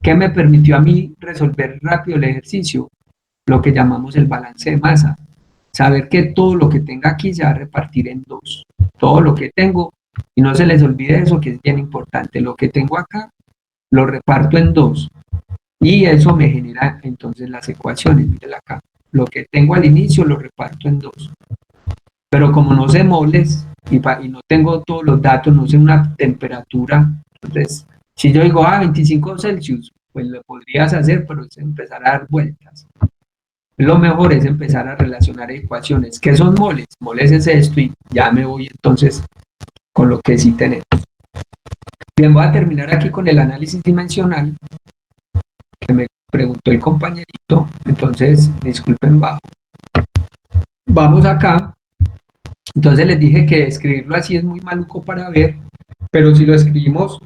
¿Qué me permitió a mí resolver rápido el ejercicio? Lo que llamamos el balance de masa. Saber que todo lo que tenga aquí se va a repartir en dos. Todo lo que tengo, y no se les olvide eso que es bien importante, lo que tengo acá lo reparto en dos. Y eso me genera entonces las ecuaciones. Miren acá. Lo que tengo al inicio lo reparto en dos. Pero como no sé moles y no tengo todos los datos, no sé una temperatura, entonces si yo digo, 25 Celsius, pues lo podrías hacer, pero es empezar a dar vueltas. Lo mejor es empezar a relacionar ecuaciones. ¿Qué son moles? Moles es esto y ya me voy entonces con lo que sí tenemos. Bien, voy a terminar aquí con el análisis dimensional que me preguntó el compañerito, entonces disculpen bajo. Vamos acá. Entonces les dije que escribirlo así es muy maluco para ver, pero si lo escribimos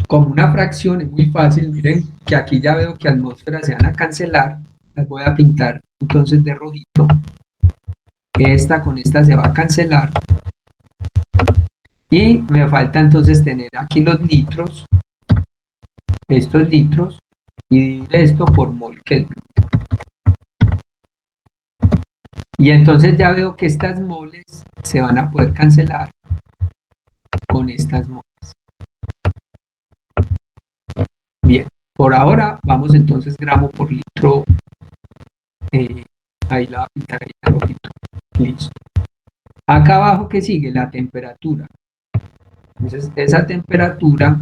como una fracción es muy fácil. Miren que aquí ya veo que atmósferas se van a cancelar, las voy a pintar entonces de rojito. Esta con esta se va a cancelar y me falta entonces tener aquí los litros, estos litros, y dividir esto por mol Kelvin. Y entonces ya veo que estas moles se van a poder cancelar con estas moles. Por ahora vamos entonces gramo por litro. eh, Ahí la voy a pintar ahí en rojito. Listo. Acá abajo, ¿qué sigue? La temperatura. Entonces, esa temperatura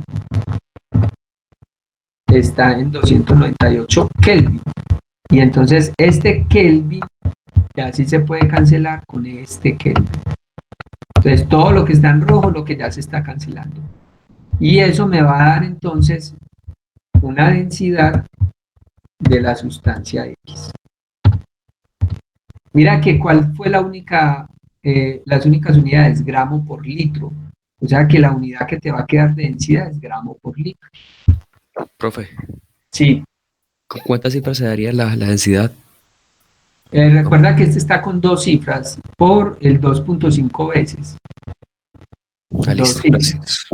está en 298 Kelvin. Y entonces este Kelvin ya sí se puede cancelar con este Kelvin. Entonces todo lo que está en rojo, lo que ya se está cancelando. Y eso me va a dar entonces una densidad de la sustancia X. Mira que cuál fue las únicas unidades, gramo por litro. O sea que la unidad que te va a quedar de densidad es gramo por litro. Profe, Sí. ¿con cuántas cifras se daría la densidad? Recuerda que este está con dos cifras por el 2.5 veces. Ah, listo, gracias.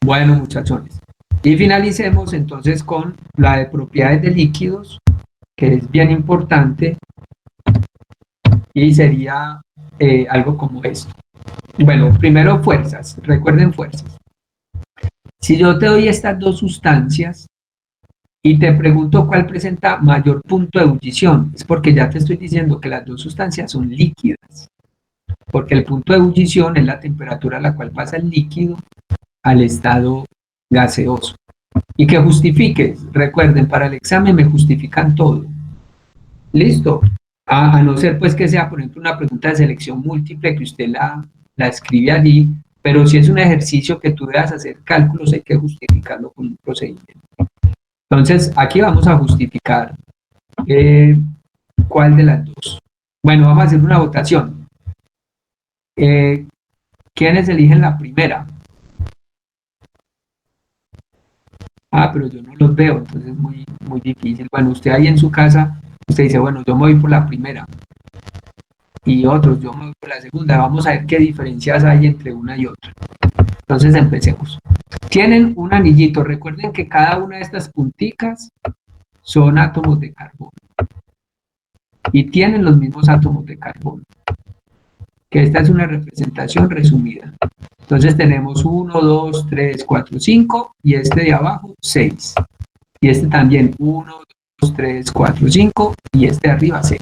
Bueno, muchachones. Y finalicemos entonces con la de propiedades de líquidos, que es bien importante, y sería algo como esto. Bueno, primero fuerzas. Recuerden fuerzas. Si yo te doy estas dos sustancias y te pregunto cuál presenta mayor punto de ebullición, es porque ya te estoy diciendo que las dos sustancias son líquidas, porque el punto de ebullición es la temperatura a la cual pasa el líquido al estado gaseoso. Y que justifiques, recuerden, para el examen me justifican todo. ¿Listo? A no ser pues que sea, por ejemplo, una pregunta de selección múltiple que usted la escribe allí, pero si es un ejercicio que tú debas hacer cálculos, hay que justificarlo con un procedimiento. Entonces, aquí vamos a justificar cuál de las dos. Bueno, vamos a hacer una votación. ¿Quiénes eligen la primera? Ah, pero yo no los veo, entonces es muy, muy difícil. Bueno, usted ahí en su casa, usted dice, bueno, yo me voy por la primera. Y otros, yo me voy por la segunda. Vamos a ver qué diferencias hay entre una y otra. Entonces empecemos. Tienen un anillito. Recuerden que cada una de estas punticas son átomos de carbono. Y tienen los mismos átomos de carbono. Que esta es una representación resumida. Entonces tenemos 1, 2, 3, 4, 5 y este de abajo 6. Y este también 1, 2, 3, 4, 5 y este de arriba 6.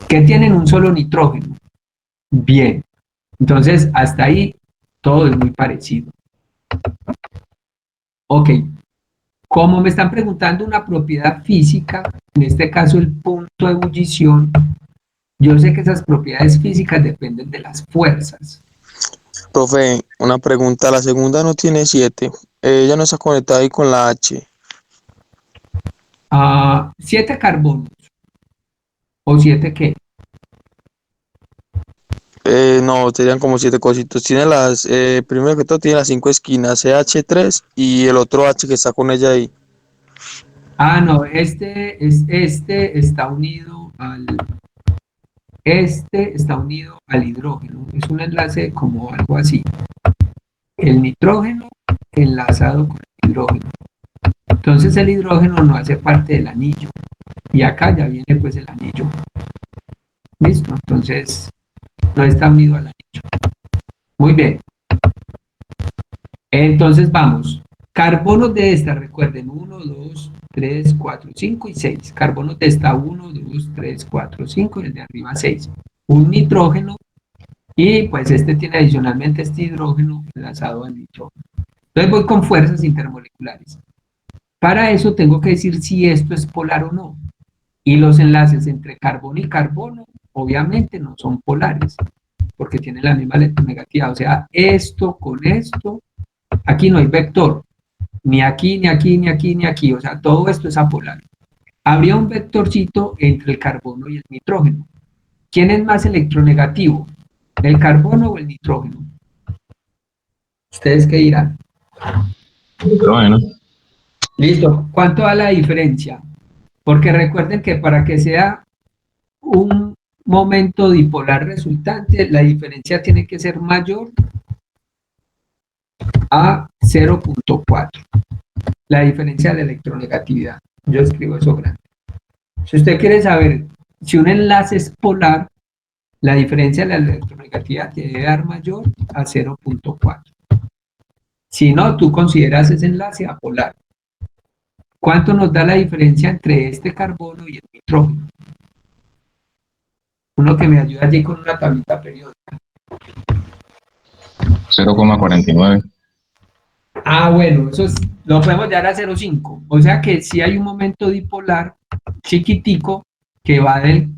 Que tienen un solo nitrógeno. Bien. Entonces hasta ahí todo es muy parecido. Ok. Como me están preguntando una propiedad física, en este caso el punto de ebullición, yo sé que esas propiedades físicas dependen de las fuerzas. Profe, una pregunta. La segunda no tiene 7. Ella no está conectada ahí con la H. 7 carbonos. ¿O 7 qué? No, serían como 7 cositos. Tiene primero que todo, tiene las 5 esquinas, CH3 y el otro H que está con ella ahí. No, este está unido al hidrógeno. Es un enlace como algo así. El nitrógeno enlazado con el hidrógeno. Entonces el hidrógeno no hace parte del anillo. Y acá ya viene pues el anillo. ¿Listo? Entonces no está unido al anillo. Muy bien. Entonces vamos. Carbonos de esta, recuerden, 1, 2, 3, 4, 5 y 6. Carbonos de esta, 1, 2, 3, 4, 5 y el de arriba 6. Un nitrógeno y pues este tiene adicionalmente este hidrógeno enlazado al nitrógeno. Entonces voy con fuerzas intermoleculares. Para eso tengo que decir si esto es polar o no. Y los enlaces entre carbono y carbono obviamente no son polares, porque tienen la misma electronegatividad. O sea, esto con esto, aquí no hay vector. Ni aquí, ni aquí, ni aquí, ni aquí. O sea, todo esto es apolar. Habría un vectorcito entre el carbono y el nitrógeno. ¿Quién es más electronegativo? ¿El carbono o el nitrógeno? ¿Ustedes qué dirán? Bueno, Listo. ¿Cuánto da la diferencia? Porque recuerden que para que sea un momento dipolar resultante, la diferencia tiene que ser mayor a 0.4. La diferencia de la electronegatividad. Yo escribo eso grande. Si usted quiere saber si un enlace es polar, la diferencia de la electronegatividad debe dar mayor a 0.4. Si no, tú consideras ese enlace apolar. ¿Cuánto nos da la diferencia entre este carbono y el nitrógeno? Uno que me ayuda allí con una tablita periódica. 0,49. Ah, bueno, lo podemos llevar a 0,5. O sea que sí hay un momento dipolar chiquitico que va del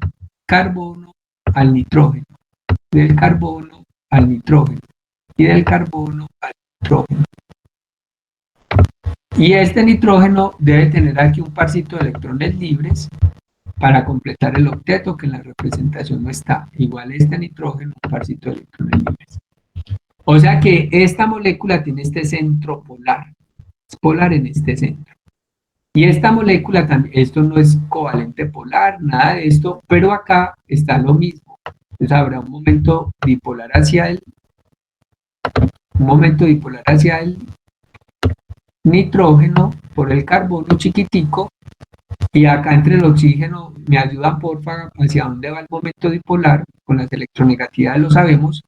carbono al nitrógeno, del carbono al nitrógeno y del carbono al nitrógeno. Y este nitrógeno debe tener aquí un parcito de electrones libres para completar el octeto, que en la representación no está. Igual este nitrógeno, un parcito de electrones libres. O sea que esta molécula tiene este centro polar, es polar en este centro. Y esta molécula también, esto no es covalente polar, nada de esto, pero acá está lo mismo. Entonces habrá un momento dipolar hacia el nitrógeno por el carbono chiquitico, y acá entre el oxígeno, me ayudan porfa hacia dónde va el momento dipolar, con las electronegatividades lo sabemos,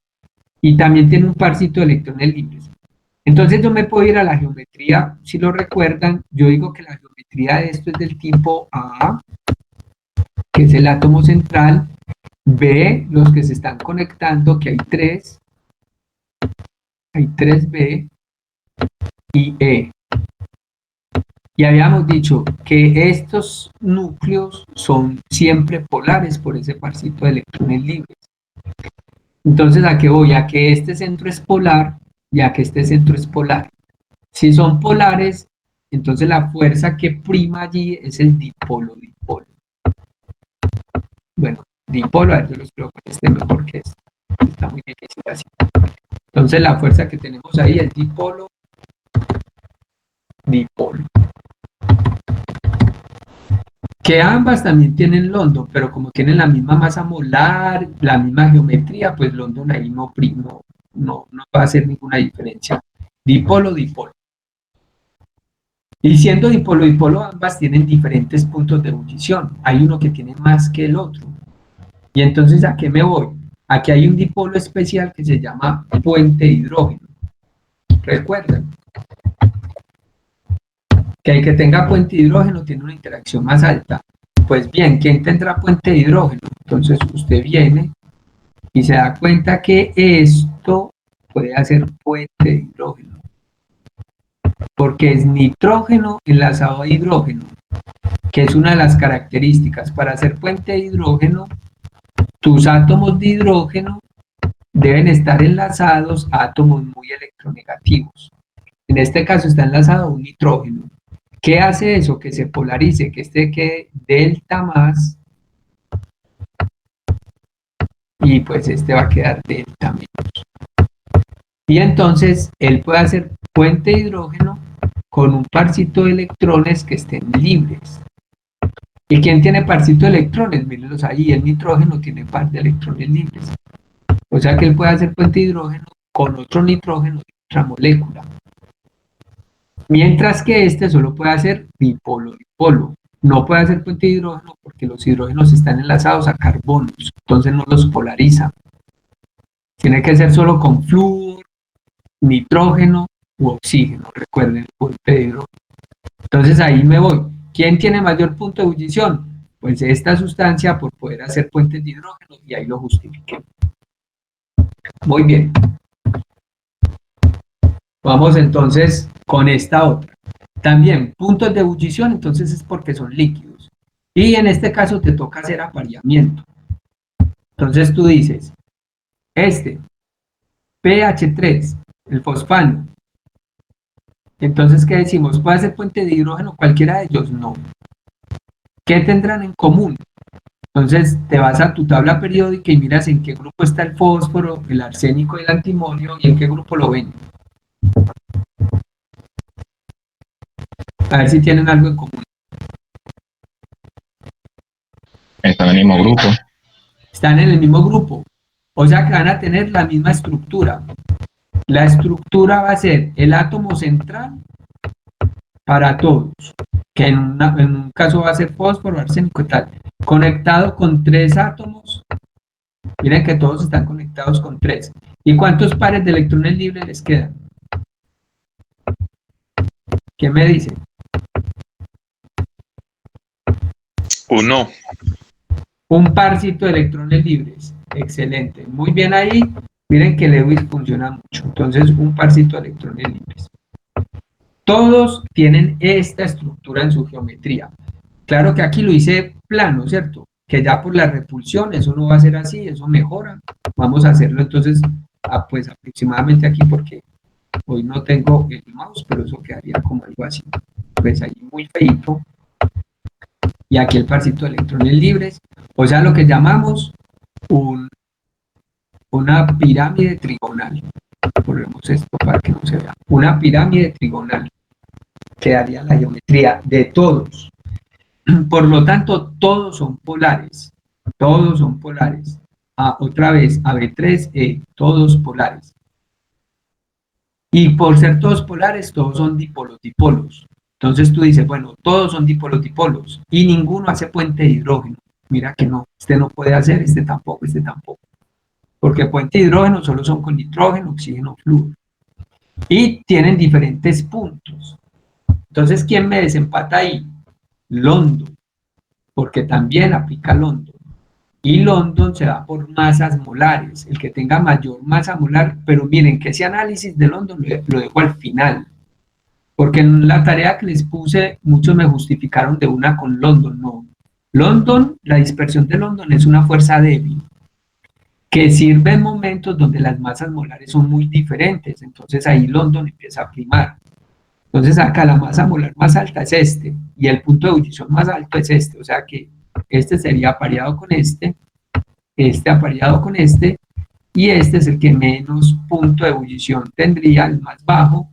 y también tiene un parcito de electrones libres. Entonces yo me puedo ir a la geometría, si lo recuerdan, yo digo que la geometría de esto es del tipo A, que es el átomo central, B, los que se están conectando, que hay 3B, y E. Y habíamos dicho que estos núcleos son siempre polares por ese parcito de electrones libres. Entonces, ¿a qué voy? A que este centro es polar y a que este centro es polar. Si son polares, entonces la fuerza que prima allí es el dipolo-dipolo. Bueno, dipolo, a ver, yo lo escribo con este mejor que este. Está muy difícil así. Entonces la fuerza que tenemos ahí es dipolo-dipolo. Que ambas también tienen London, pero como tienen la misma masa molar, la misma geometría, pues London ahí no va a hacer ninguna diferencia. Dipolo-dipolo. Y siendo dipolo-dipolo, ambas tienen diferentes puntos de ebullición. Hay uno que tiene más que el otro. Y entonces, ¿a qué me voy? Aquí hay un dipolo especial que se llama puente de hidrógeno. ¿Recuerdan? Que el que tenga puente de hidrógeno tiene una interacción más alta. Pues bien, ¿quién tendrá puente de hidrógeno? Entonces usted viene y se da cuenta que esto puede hacer puente de hidrógeno. Porque es nitrógeno enlazado a hidrógeno, que es una de las características. Para hacer puente de hidrógeno, tus átomos de hidrógeno deben estar enlazados a átomos muy electronegativos. En este caso está enlazado a un nitrógeno. ¿Qué hace eso? Que se polarice, que este quede delta más, y pues este va a quedar delta menos. Y entonces él puede hacer puente de hidrógeno con un parcito de electrones que estén libres. ¿Y quién tiene parcito de electrones? Mírenlos ahí, el nitrógeno tiene par de electrones libres. O sea que él puede hacer puente de hidrógeno con otro nitrógeno de otra molécula. Mientras que este solo puede hacer dipolo-dipolo. No puede hacer puente de hidrógeno porque los hidrógenos están enlazados a carbonos, entonces no los polariza. Tiene que ser solo con flúor, nitrógeno u oxígeno, recuerden el puente de hidrógeno. Entonces ahí me voy. ¿Quién tiene mayor punto de ebullición? Pues esta sustancia por poder hacer puentes de hidrógeno, y ahí lo justifiqué. Muy bien. Vamos entonces con esta otra. También puntos de ebullición, entonces es porque son líquidos. Y en este caso te toca hacer apareamiento. Entonces tú dices, pH3, el fosfano. Entonces, ¿qué decimos? ¿Puede ser puente de hidrógeno cualquiera de ellos? No. ¿Qué tendrán en común? Entonces te vas a tu tabla periódica y miras en qué grupo está el fósforo, el arsénico y el antimonio, y en qué grupo lo ven. A ver si tienen algo en común. Están en el mismo grupo. Están en el mismo grupo. O sea que van a tener la misma estructura. La estructura va a ser el átomo central para todos, que en un caso va a ser fósforo, arsénico y tal, conectado con 3 átomos. Miren que todos están conectados con 3. ¿Y cuántos pares de electrones libres les quedan? ¿Qué me dicen? Uno. Un parcito de electrones libres. Excelente. Muy bien ahí. Miren que Lewis funciona mucho. Entonces, un parcito de electrones libres. Todos tienen esta estructura en su geometría. Claro que aquí lo hice plano, ¿cierto? Que ya por la repulsión, eso no va a ser así, eso mejora. Vamos a hacerlo entonces, pues aproximadamente aquí, porque hoy no tengo el mouse, pero eso quedaría como algo así. Pues ahí muy feito. Y aquí el parcito de electrones libres. O sea, lo que llamamos una pirámide trigonal. Ponemos esto para que no se vea. Una pirámide trigonal. Quedaría la geometría de todos. Por lo tanto, todos son polares. Todos son polares. Otra vez, AB3E, todos polares. Y por ser todos polares, todos son dipolos. Entonces tú dices, bueno, todos son dipolos y ninguno hace puente de hidrógeno. Mira que no, este no puede hacer, este tampoco. Porque puente de hidrógeno solo son con nitrógeno, oxígeno, flúor. Y tienen diferentes puntos. Entonces, ¿quién me desempata ahí? London, porque también aplica London. Y London se da por masas molares, el que tenga mayor masa molar, pero miren que ese análisis de London lo dejo al final, porque en la tarea que les puse, muchos me justificaron de una con London, no. London, la dispersión de London es una fuerza débil, que sirve en momentos donde las masas molares son muy diferentes, entonces ahí London empieza a primar. Entonces acá la masa molar más alta es este, y el punto de ebullición más alto es este, o sea que este sería apareado con este apareado con este, y este es el que menos punto de ebullición tendría, el más bajo.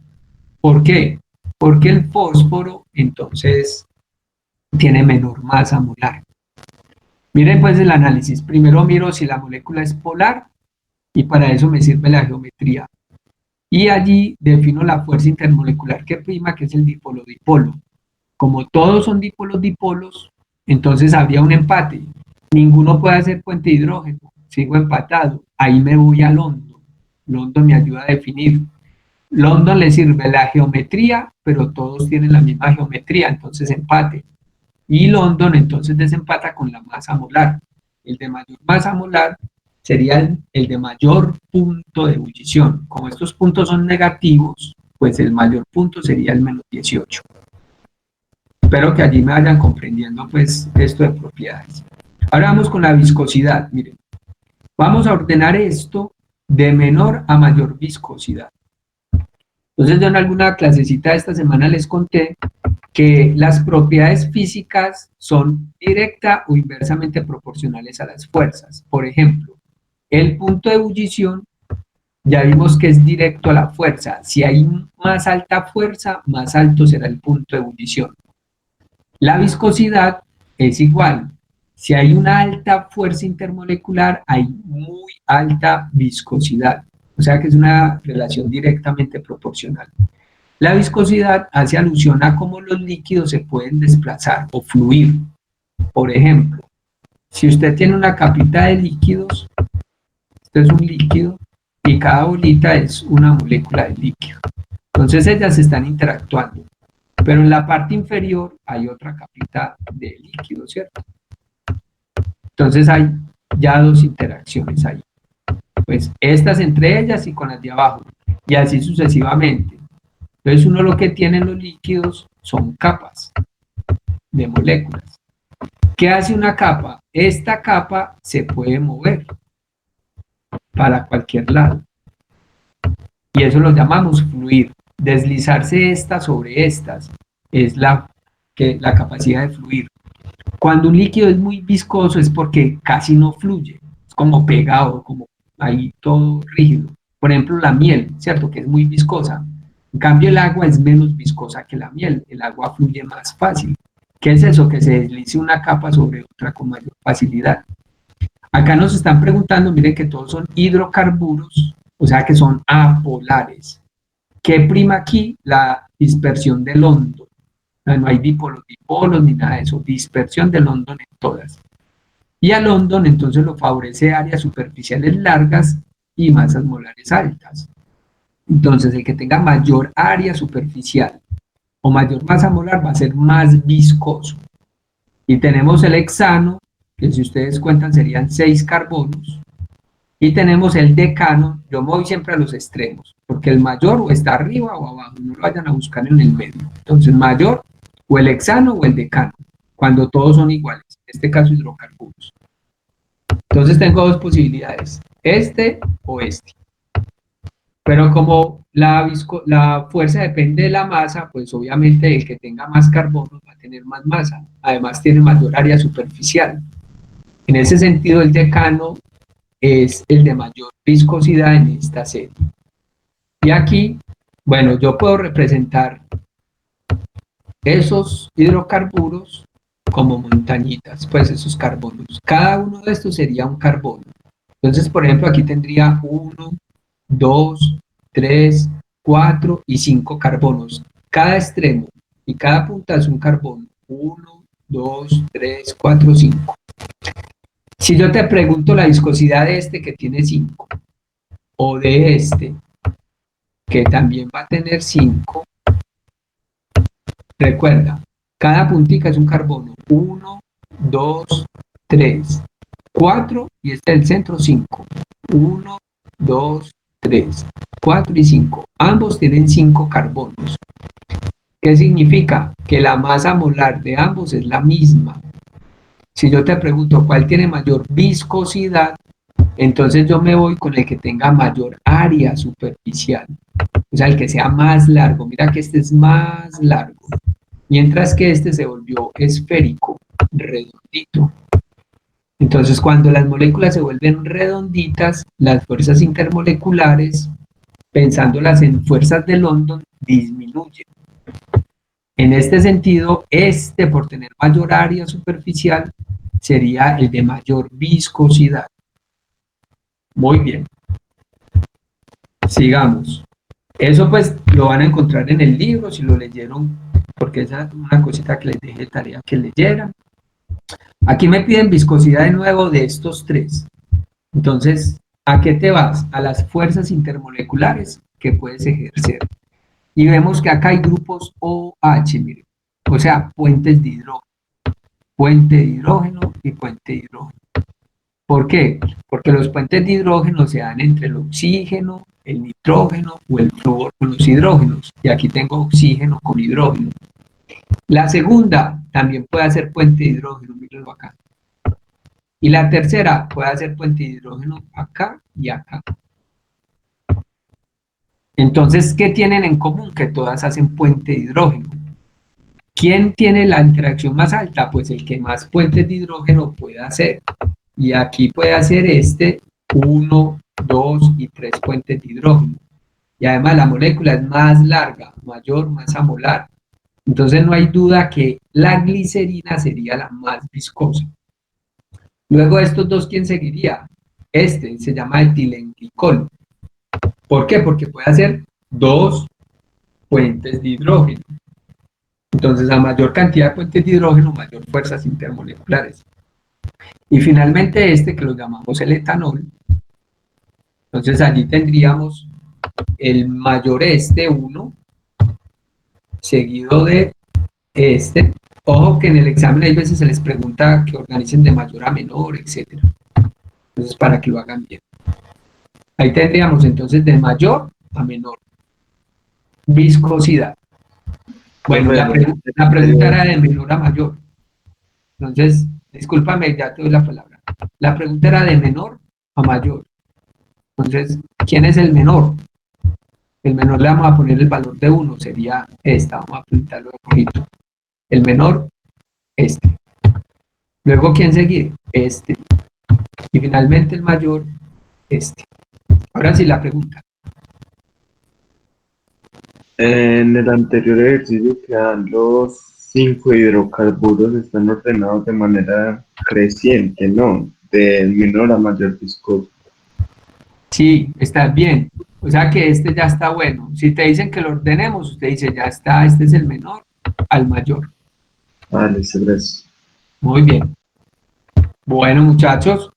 ¿Por qué? Porque el fósforo, entonces, tiene menor masa molar. Miren pues el análisis. Primero miro si la molécula es polar, y para eso me sirve la geometría. Y allí defino la fuerza intermolecular que prima, que es el dipolo-dipolo. Como todos son dipolos, entonces habría un empate. Ninguno puede hacer puente de hidrógeno, sigo empatado. Ahí me voy a London. London me ayuda a definir. London le sirve la geometría, pero todos tienen la misma geometría, entonces empate. Y London entonces desempata con la masa molar. El de mayor masa molar sería el de mayor punto de ebullición. Como estos puntos son negativos, pues el mayor punto sería el menos 18. Espero que allí me vayan comprendiendo pues esto de propiedades. Ahora vamos con la viscosidad. Miren, vamos a ordenar esto de menor a mayor viscosidad. Entonces yo en alguna clasecita de esta semana les conté que las propiedades físicas son directa o inversamente proporcionales a las fuerzas. Por ejemplo, el punto de ebullición ya vimos que es directo a la fuerza. Si hay más alta fuerza, más alto será el punto de ebullición. La viscosidad es igual. Si hay una alta fuerza intermolecular, hay muy alta viscosidad. O sea que es una relación directamente proporcional. La viscosidad hace alusión a cómo los líquidos se pueden desplazar o fluir. Por ejemplo, si usted tiene una capita de líquidos, este es un líquido y cada bolita es una molécula de líquido. Entonces ellas están interactuando. Pero en la parte inferior hay otra capita de líquido, ¿cierto? Entonces hay ya dos interacciones ahí. Pues estas entre ellas y con las de abajo. Y así sucesivamente. Entonces uno lo que tiene en los líquidos son capas de moléculas. ¿Qué hace una capa? Esta capa se puede mover para cualquier lado. Y eso lo llamamos fluir. Deslizarse estas sobre estas es la capacidad de fluir. Cuando un líquido es muy viscoso es porque casi no fluye, es como pegado, como ahí todo rígido. Por ejemplo, la miel, ¿cierto? Que es muy viscosa. En cambio, el agua es menos viscosa que la miel, el agua fluye más fácil. ¿Qué es eso? Que se deslice una capa sobre otra con mayor facilidad. Acá nos están preguntando, miren que todos son hidrocarburos, o sea que son apolares. ¿Qué prima aquí? La dispersión de London. No hay dipolos ni nada de eso, dispersión de London en todas. Y a London entonces lo favorece áreas superficiales largas y masas molares altas. Entonces el que tenga mayor área superficial o mayor masa molar va a ser más viscoso. Y tenemos el hexano, que si ustedes cuentan serían 6 carbonos. Y tenemos el decano, yo me voy siempre a los extremos, porque el mayor o está arriba o abajo, no lo vayan a buscar en el medio. Entonces, mayor o el hexano o el decano, cuando todos son iguales, en este caso hidrocarburos. Entonces tengo dos posibilidades, este o este. Pero como la fuerza depende de la masa, pues obviamente el que tenga más carbono va a tener más masa. Además tiene mayor área superficial. En ese sentido, el decano es el de mayor viscosidad en esta serie. Y aquí, bueno, yo puedo representar esos hidrocarburos como montañitas, pues esos carbonos. Cada uno de estos sería un carbono. Entonces, por ejemplo, aquí tendría 1, 2, 3, 4 y 5 carbonos. Cada extremo y cada punta es un carbono. 1, 2, 3, 4, 5. Si yo te pregunto la viscosidad de este que tiene 5 o de este que también va a tener 5, recuerda, cada puntica es un carbono. 1, 2, 3, 4 y este del centro 5. 1, 2, 3, 4 y 5. Ambos tienen 5 carbonos. ¿Qué significa? Que la masa molar de ambos es la misma. Si yo te pregunto cuál tiene mayor viscosidad, entonces yo me voy con el que tenga mayor área superficial. O sea, el que sea más largo. Mira que este es más largo. Mientras que este se volvió esférico, redondito. Entonces, cuando las moléculas se vuelven redonditas, las fuerzas intermoleculares, pensándolas en fuerzas de London, disminuyen. En este sentido, este, por tener mayor área superficial, sería el de mayor viscosidad. Muy bien. Sigamos. Eso pues lo van a encontrar en el libro, si lo leyeron, porque esa es una cosita que les dejé de tarea que leyeran. Aquí me piden viscosidad de nuevo de estos tres. Entonces, ¿a qué te vas? A las fuerzas intermoleculares que puedes ejercer. Y vemos que acá hay grupos OH, miren. O sea, puentes de hidrógeno. Puente de hidrógeno y puente de hidrógeno. ¿Por qué? Porque los puentes de hidrógeno se dan entre el oxígeno, el nitrógeno o el flúor con los hidrógenos. Y aquí tengo oxígeno con hidrógeno. La segunda también puede hacer puente de hidrógeno, mírenlo acá. Y la tercera puede hacer puente de hidrógeno acá y acá. Entonces, ¿qué tienen en común? Que todas hacen puente de hidrógeno. ¿Quién tiene la interacción más alta? Pues el que más puentes de hidrógeno pueda hacer. Y aquí puede hacer 1, 2 y 3 puentes de hidrógeno. Y además la molécula es más larga, mayor masa molar. Entonces no hay duda que la glicerina sería la más viscosa. Luego de estos dos, ¿quién seguiría? Este se llama etilenglicol. ¿Por qué? Porque puede hacer 2 puentes de hidrógeno. Entonces, a mayor cantidad de puentes de hidrógeno, mayor fuerzas intermoleculares. Y finalmente este que lo llamamos el etanol. Entonces allí tendríamos el mayor 1, seguido de este. Ojo que en el examen hay veces se les pregunta que organicen de mayor a menor, etc. Entonces para que lo hagan bien. Ahí tendríamos entonces de mayor a menor. Viscosidad. Bueno, la pregunta era de menor a mayor. Entonces, discúlpame, ya te doy la palabra. La pregunta era de menor a mayor. Entonces, ¿quién es el menor? El menor le vamos a poner el valor de 1, sería esta. Vamos a pintarlo de poquito. El menor, este. Luego, ¿quién sigue? Este. Y finalmente el mayor, este. Ahora sí la pregunta. En el anterior ejercicio que dan los 5 hidrocarburos están ordenados de manera creciente, ¿no? De menor a mayor viscoso. Sí, está bien. O sea que este ya está bueno. Si te dicen que lo ordenemos, usted dice, ya está, este es el menor al mayor. Vale, gracias. Muy bien. Bueno, muchachos,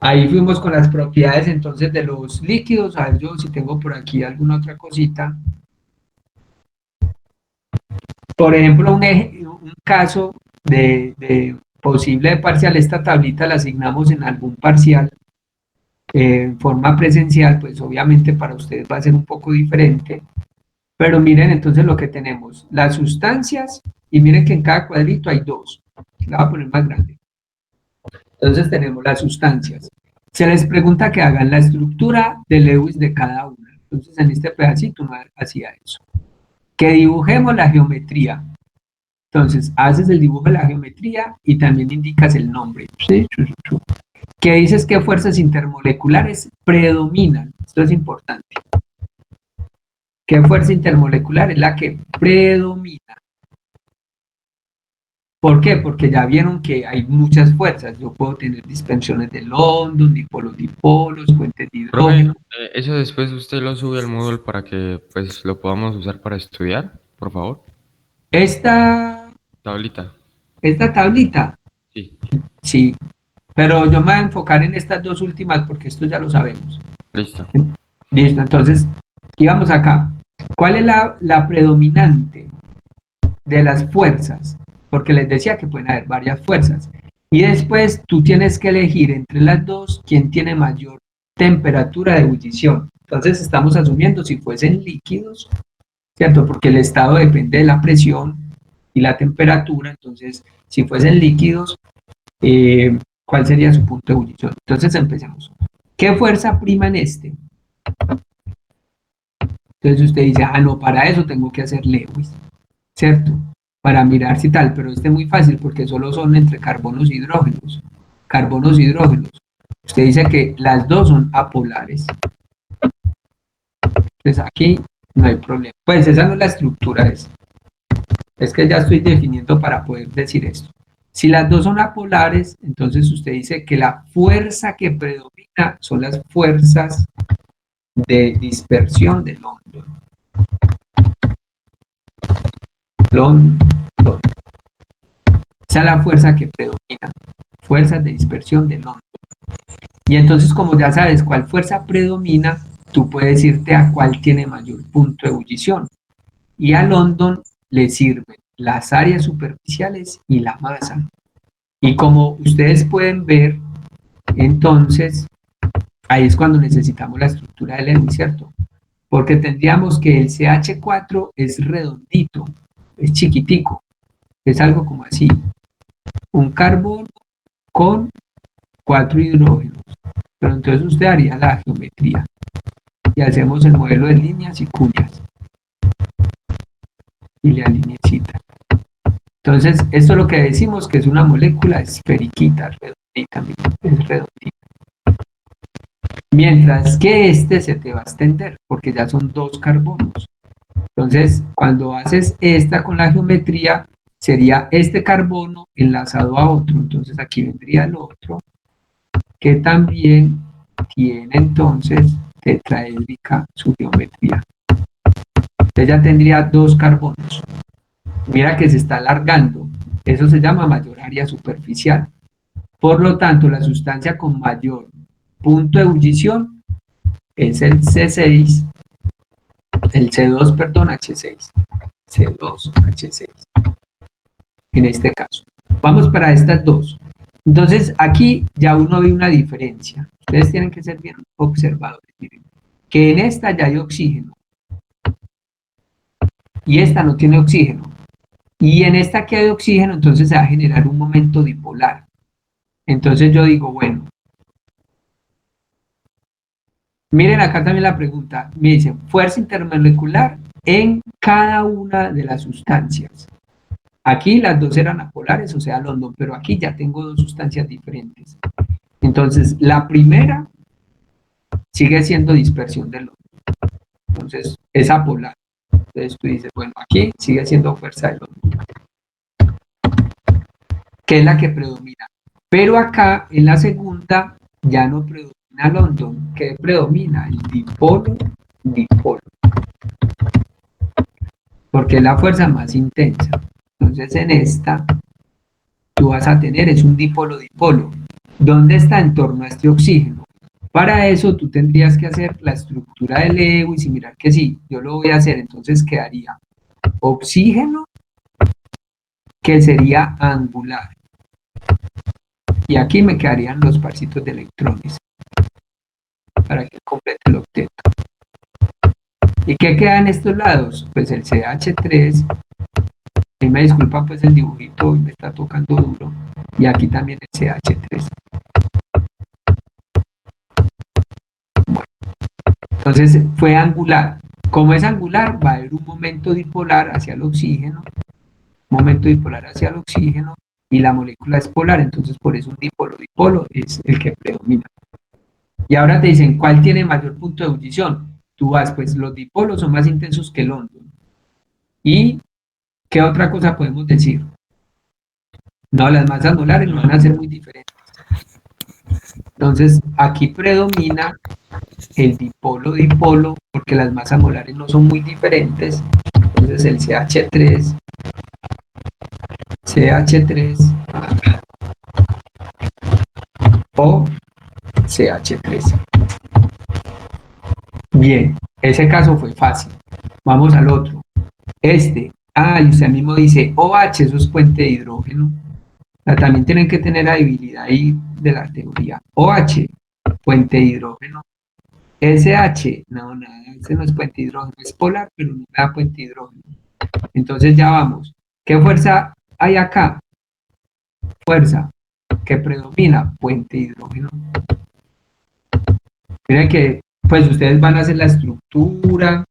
ahí fuimos con las propiedades entonces de los líquidos. A ver yo si tengo por aquí alguna otra cosita. Por ejemplo, un caso de posible parcial, esta tablita la asignamos en algún parcial en forma presencial, pues obviamente para ustedes va a ser un poco diferente, pero miren entonces lo que tenemos, las sustancias, y miren que en cada cuadrito hay dos, la voy a poner más grande. Entonces tenemos las sustancias. Se les pregunta que hagan la estructura de Lewis de cada una. Entonces en este pedacito no hacía eso. Que dibujemos la geometría. Entonces haces el dibujo de la geometría y también indicas el nombre. ¿Sí? Que dices que fuerzas intermoleculares predominan. Esto es importante. ¿Qué fuerza intermolecular es la que predomina? ¿Por qué? Porque ya vieron que hay muchas fuerzas. Yo puedo tener dispersiones de London, dipolos, puentes de hidrógeno. Profe, eso después usted lo sube al Moodle para que pues lo podamos usar para estudiar, por favor. Esta Tablita. tablita, Sí. sí, pero yo me voy a enfocar en estas dos últimas porque esto ya lo sabemos. Listo. Listo, entonces, íbamos acá. ¿Cuál es la predominante de las fuerzas? Porque les decía que pueden haber varias fuerzas. Y después tú tienes que elegir entre las dos quién tiene mayor temperatura de ebullición. Entonces estamos asumiendo si fuesen líquidos, ¿cierto? Porque el estado depende de la presión y la temperatura. Entonces, si fuesen líquidos, ¿cuál sería su punto de ebullición? Entonces empecemos. ¿Qué fuerza prima en este? Entonces usted dice, ah, no, para eso tengo que hacer Lewis, ¿cierto? Para mirar si tal, pero este es muy fácil porque solo son entre carbonos e hidrógenos. Carbonos e hidrógenos. Usted dice que las dos son apolares. Entonces aquí no hay problema. Pues esa no es la estructura, es que ya estoy definiendo para poder decir esto. Si las dos son apolares, entonces usted dice que la fuerza que predomina son las fuerzas de dispersión de London. Esa es la fuerza que predomina, fuerzas de dispersión de London. Y entonces, como ya sabes cuál fuerza predomina, tú puedes irte a cuál tiene mayor punto de ebullición. Y a London le sirven las áreas superficiales y la masa. Y como ustedes pueden ver, entonces, ahí es cuando necesitamos la estructura de Lewis, ¿cierto? Porque tendríamos que el CH4 es redondito, es chiquitico, es algo como así, un carbono con 4 hidrógenos, pero entonces usted haría la geometría y hacemos el modelo de líneas y cuñas y la linecita. Entonces, esto es lo que decimos que es una molécula esferiquita, redondita, es redondita. Mientras que este se te va a extender, porque ya son 2 carbonos. Entonces, cuando haces esta con la geometría, sería este carbono enlazado a otro. Entonces, aquí vendría el otro, que también tiene entonces tetraédrica su geometría. Entonces ya tendría 2 carbonos. Mira que se está alargando. Eso se llama mayor área superficial. Por lo tanto, la sustancia con mayor punto de ebullición es el C6, el C2, perdón, H6. C2H6. En este caso. Vamos para estas dos. Entonces, aquí ya uno ve una diferencia. Ustedes tienen que ser bien observadores. Miren, que en esta ya hay oxígeno. Y esta no tiene oxígeno. Y en esta que hay oxígeno, entonces se va a generar un momento dipolar. Entonces yo digo, bueno, miren acá también la pregunta, me dicen, fuerza intermolecular en cada una de las sustancias. Aquí las dos eran apolares, o sea, London, pero aquí ya tengo 2 sustancias diferentes. Entonces, la primera sigue siendo dispersión de London. Entonces, es apolar. Entonces tú dices, bueno, aquí sigue siendo fuerza de London, que es la que predomina. Pero acá, en la segunda, ya no predomina London. ¿Qué predomina? El dipolo, porque es la fuerza más intensa. Entonces, en esta, tú vas a tener, es un dipolo. ¿Dónde está? En torno a este oxígeno. Para eso, tú tendrías que hacer la estructura de Lewis y mirar que sí, yo lo voy a hacer. Entonces, quedaría oxígeno que sería angular. Y aquí me quedarían los parcitos de electrones para que complete el octeto. ¿Y qué queda en estos lados? Pues el CH3, y me disculpan pues el dibujito, me está tocando duro, y aquí también el CH3. Bueno, entonces fue angular. Como es angular, va a haber un momento dipolar hacia el oxígeno, y la molécula es polar, entonces por eso un dipolo es el que predomina. Y ahora te dicen, ¿cuál tiene mayor punto de ebullición? Tú vas, pues los dipolos son más intensos que el London. ¿Y qué otra cosa podemos decir? No, las masas molares no van a ser muy diferentes. Entonces, aquí predomina el dipolo-dipolo, porque las masas molares no son muy diferentes. Entonces, el CH3 o CH3. Bien, ese caso fue fácil. Vamos al otro. Y usted mismo dice OH, eso es puente de hidrógeno. O sea, también tienen que tener la habilidad ahí de la teoría. OH, puente de hidrógeno. SH, no, nada, ese no es puente de hidrógeno, es polar, pero no me da puente de hidrógeno. Entonces ya vamos. ¿Qué fuerza hay acá? Fuerza que predomina, puente de hidrógeno. Miren que, pues ustedes van a hacer la estructura,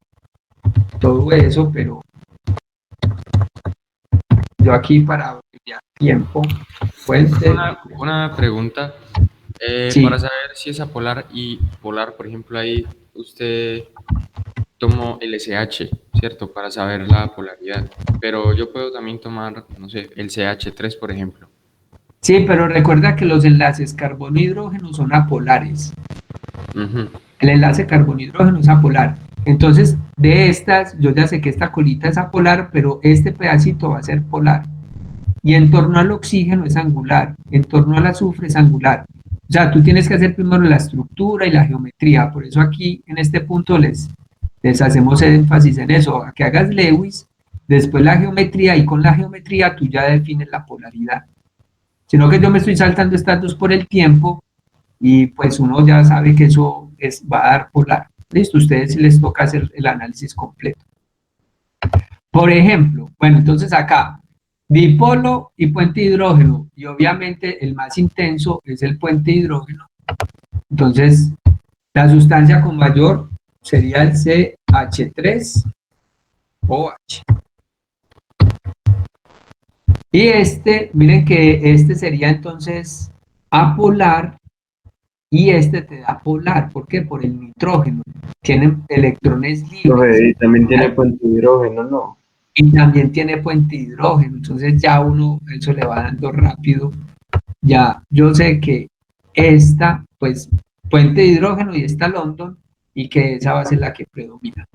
todo eso, pero yo aquí para ya tiempo, puente. Una pregunta. Sí. Para saber si es apolar y polar, por ejemplo, ahí usted tomó el SH, ¿cierto? Para saber la polaridad. Pero yo puedo también tomar, no sé, el CH3, por ejemplo. Sí, pero recuerda que los enlaces carbono-hidrógeno son apolares. El enlace carbono-hidrógeno es apolar. Entonces, de estas, yo ya sé que esta colita es apolar, pero este pedacito va a ser polar. Y en torno al oxígeno es angular, en torno al azufre es angular. O sea, tú tienes que hacer primero la estructura y la geometría. Por eso aquí, en este punto, les hacemos énfasis en eso, a que hagas Lewis, después la geometría, y con la geometría tú ya defines la polaridad. Sino que yo me estoy saltando estas dos por el tiempo, y pues uno ya sabe que eso va a dar polar. Listo, ustedes les toca hacer el análisis completo. Por ejemplo, bueno, entonces acá, dipolo y puente de hidrógeno, y obviamente el más intenso es el puente de hidrógeno. Entonces, la sustancia con mayor sería el CH3OH. Y miren que este sería entonces apolar, y este te da polar. ¿Por qué? Por el nitrógeno. Tienen electrones libres. Y también tiene puente de hidrógeno, ¿no? Y también tiene puente de hidrógeno. Entonces ya uno, eso le va dando rápido. Ya, yo sé que esta, pues, puente de hidrógeno y esta London, y que esa va a ser la que predomina.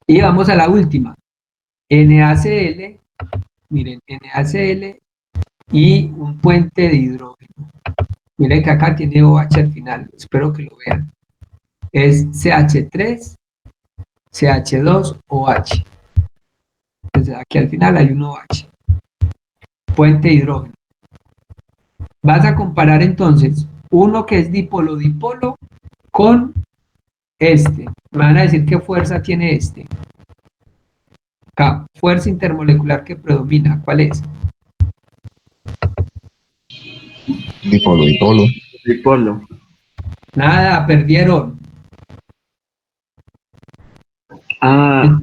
Y vamos a la última. NaCl, miren, NaCl y un puente de hidrógeno. Miren que acá tiene OH al final, espero que lo vean. Es CH3, CH2, OH. Entonces aquí al final hay un OH. Puente de hidrógeno. Vas a comparar entonces uno que es dipolo-dipolo con este. Me van a decir qué fuerza tiene este. Acá, fuerza intermolecular que predomina. ¿Cuál es? Dipolo. Dipolo. Nada, perdieron.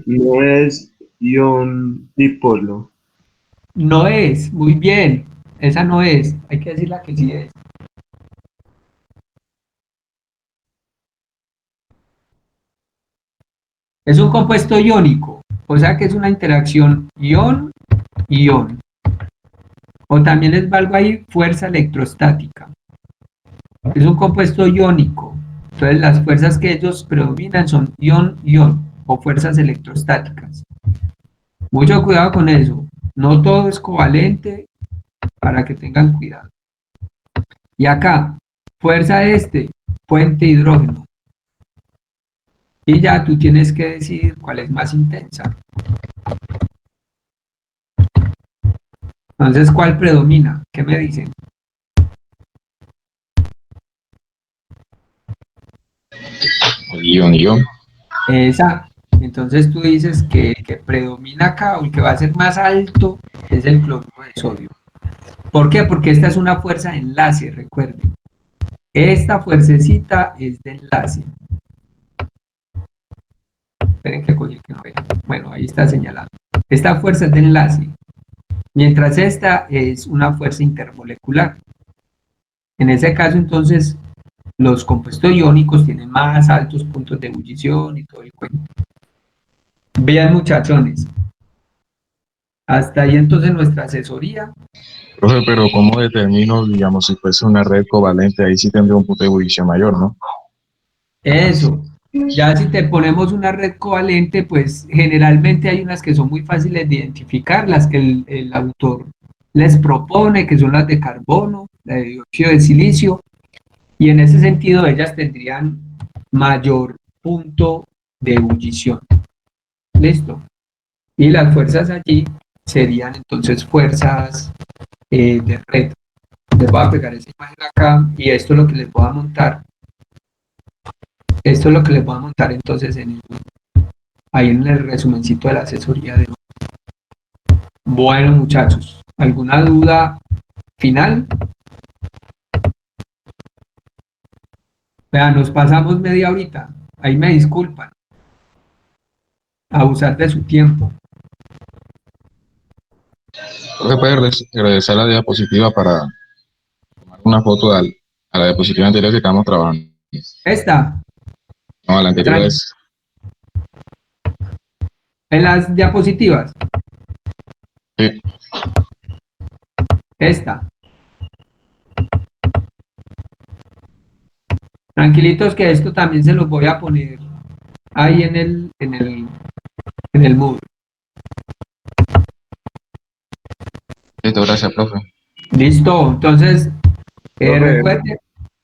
No es ion dipolo. No es, muy bien. Esa no es. Hay que decir la que sí es. Es un compuesto iónico, o sea que es una interacción ion-ion. O también les valgo ahí fuerza electrostática. Es un compuesto iónico. Entonces las fuerzas que ellos predominan son ion-ion o fuerzas electrostáticas. Mucho cuidado con eso. No todo es covalente, para que tengan cuidado. Y acá, fuerza puente hidrógeno. Y ya tú tienes que decidir cuál es más intensa. Entonces, ¿cuál predomina? ¿Qué me dicen? Ion. Esa. Entonces tú dices que el que predomina acá o el que va a ser más alto es el cloruro de sodio. ¿Por qué? Porque esta es una fuerza de enlace, recuerden. Esta fuercecita es de enlace. Esperen que cogí el que no vea. Bueno, ahí está señalado. Esta fuerza es de enlace, mientras esta es una fuerza intermolecular. En ese caso, entonces, los compuestos iónicos tienen más altos puntos de ebullición y todo el cuento. Vean, muchachones, hasta ahí entonces nuestra asesoría. Profe, pero ¿cómo determino, digamos, si fuese una red covalente? Ahí sí tendría un punto de ebullición mayor, ¿no? Eso. Ya si te ponemos una red covalente, pues generalmente hay unas que son muy fáciles de identificar, las que el autor les propone, que son las de carbono, la de dióxido de silicio, y en ese sentido ellas tendrían mayor punto de ebullición. ¿Listo? Y las fuerzas allí serían entonces fuerzas de red. Les voy a pegar esa imagen acá y esto es lo que les voy a montar. Esto es lo que les voy a montar entonces ahí en el resumencito de la asesoría de hoy. Bueno, muchachos, ¿alguna duda final? Vean, nos pasamos media horita. Ahí me disculpan. Abusar de su tiempo. Profe, ¿puede regresar a la diapositiva para tomar una foto a la diapositiva anterior que estamos trabajando? Esta, No, la anterior es... en las diapositivas. Sí. Esta. Tranquilitos que esto también se los voy a poner ahí en el Moodle. Listo, gracias, profe. Listo, entonces, Profe, recuerde,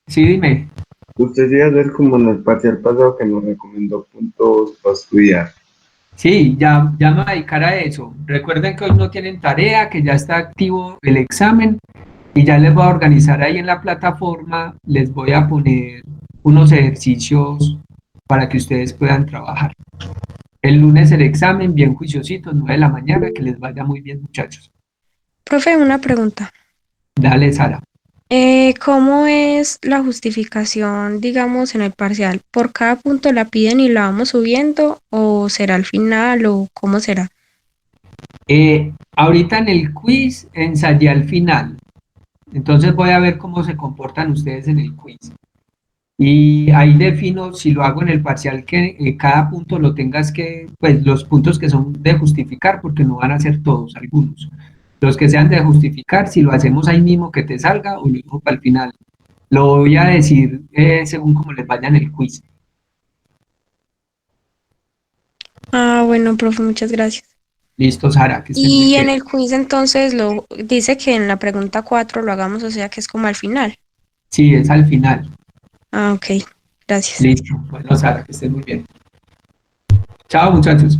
sí, dime. usted iba a hacer como en el parcial pasado que nos recomendó puntos para estudiar. Sí, ya me voy a dedicar a eso. Recuerden que hoy no tienen tarea, que ya está activo el examen y ya les voy a organizar ahí en la plataforma, les voy a poner unos ejercicios para que ustedes puedan trabajar. El lunes el examen, bien juiciositos, 9 de la mañana, que les vaya muy bien, muchachos. Profe, una pregunta. Dale, Sara. ¿Cómo es la justificación, digamos, en el parcial? ¿Por cada punto la piden y la vamos subiendo o será al final o cómo será? Ahorita en el quiz ensayé al final, entonces voy a ver cómo se comportan ustedes en el quiz. Y ahí defino si lo hago en el parcial que cada punto lo tengas que, pues los puntos que son de justificar, porque no van a ser todos, algunos. Los que sean de justificar, si lo hacemos ahí mismo que te salga o lo dejo para el final. Lo voy a decir según como les vaya en el quiz. Ah, bueno, profe, muchas gracias. Listo, Sara, que estén muy Y bien. en el quiz entonces lo dice que en la pregunta 4 lo hagamos, o sea que es como al final. Sí, es al final. Ah, ok, gracias. Listo. Bueno, Sara, que estén muy bien. Chao, muchachos.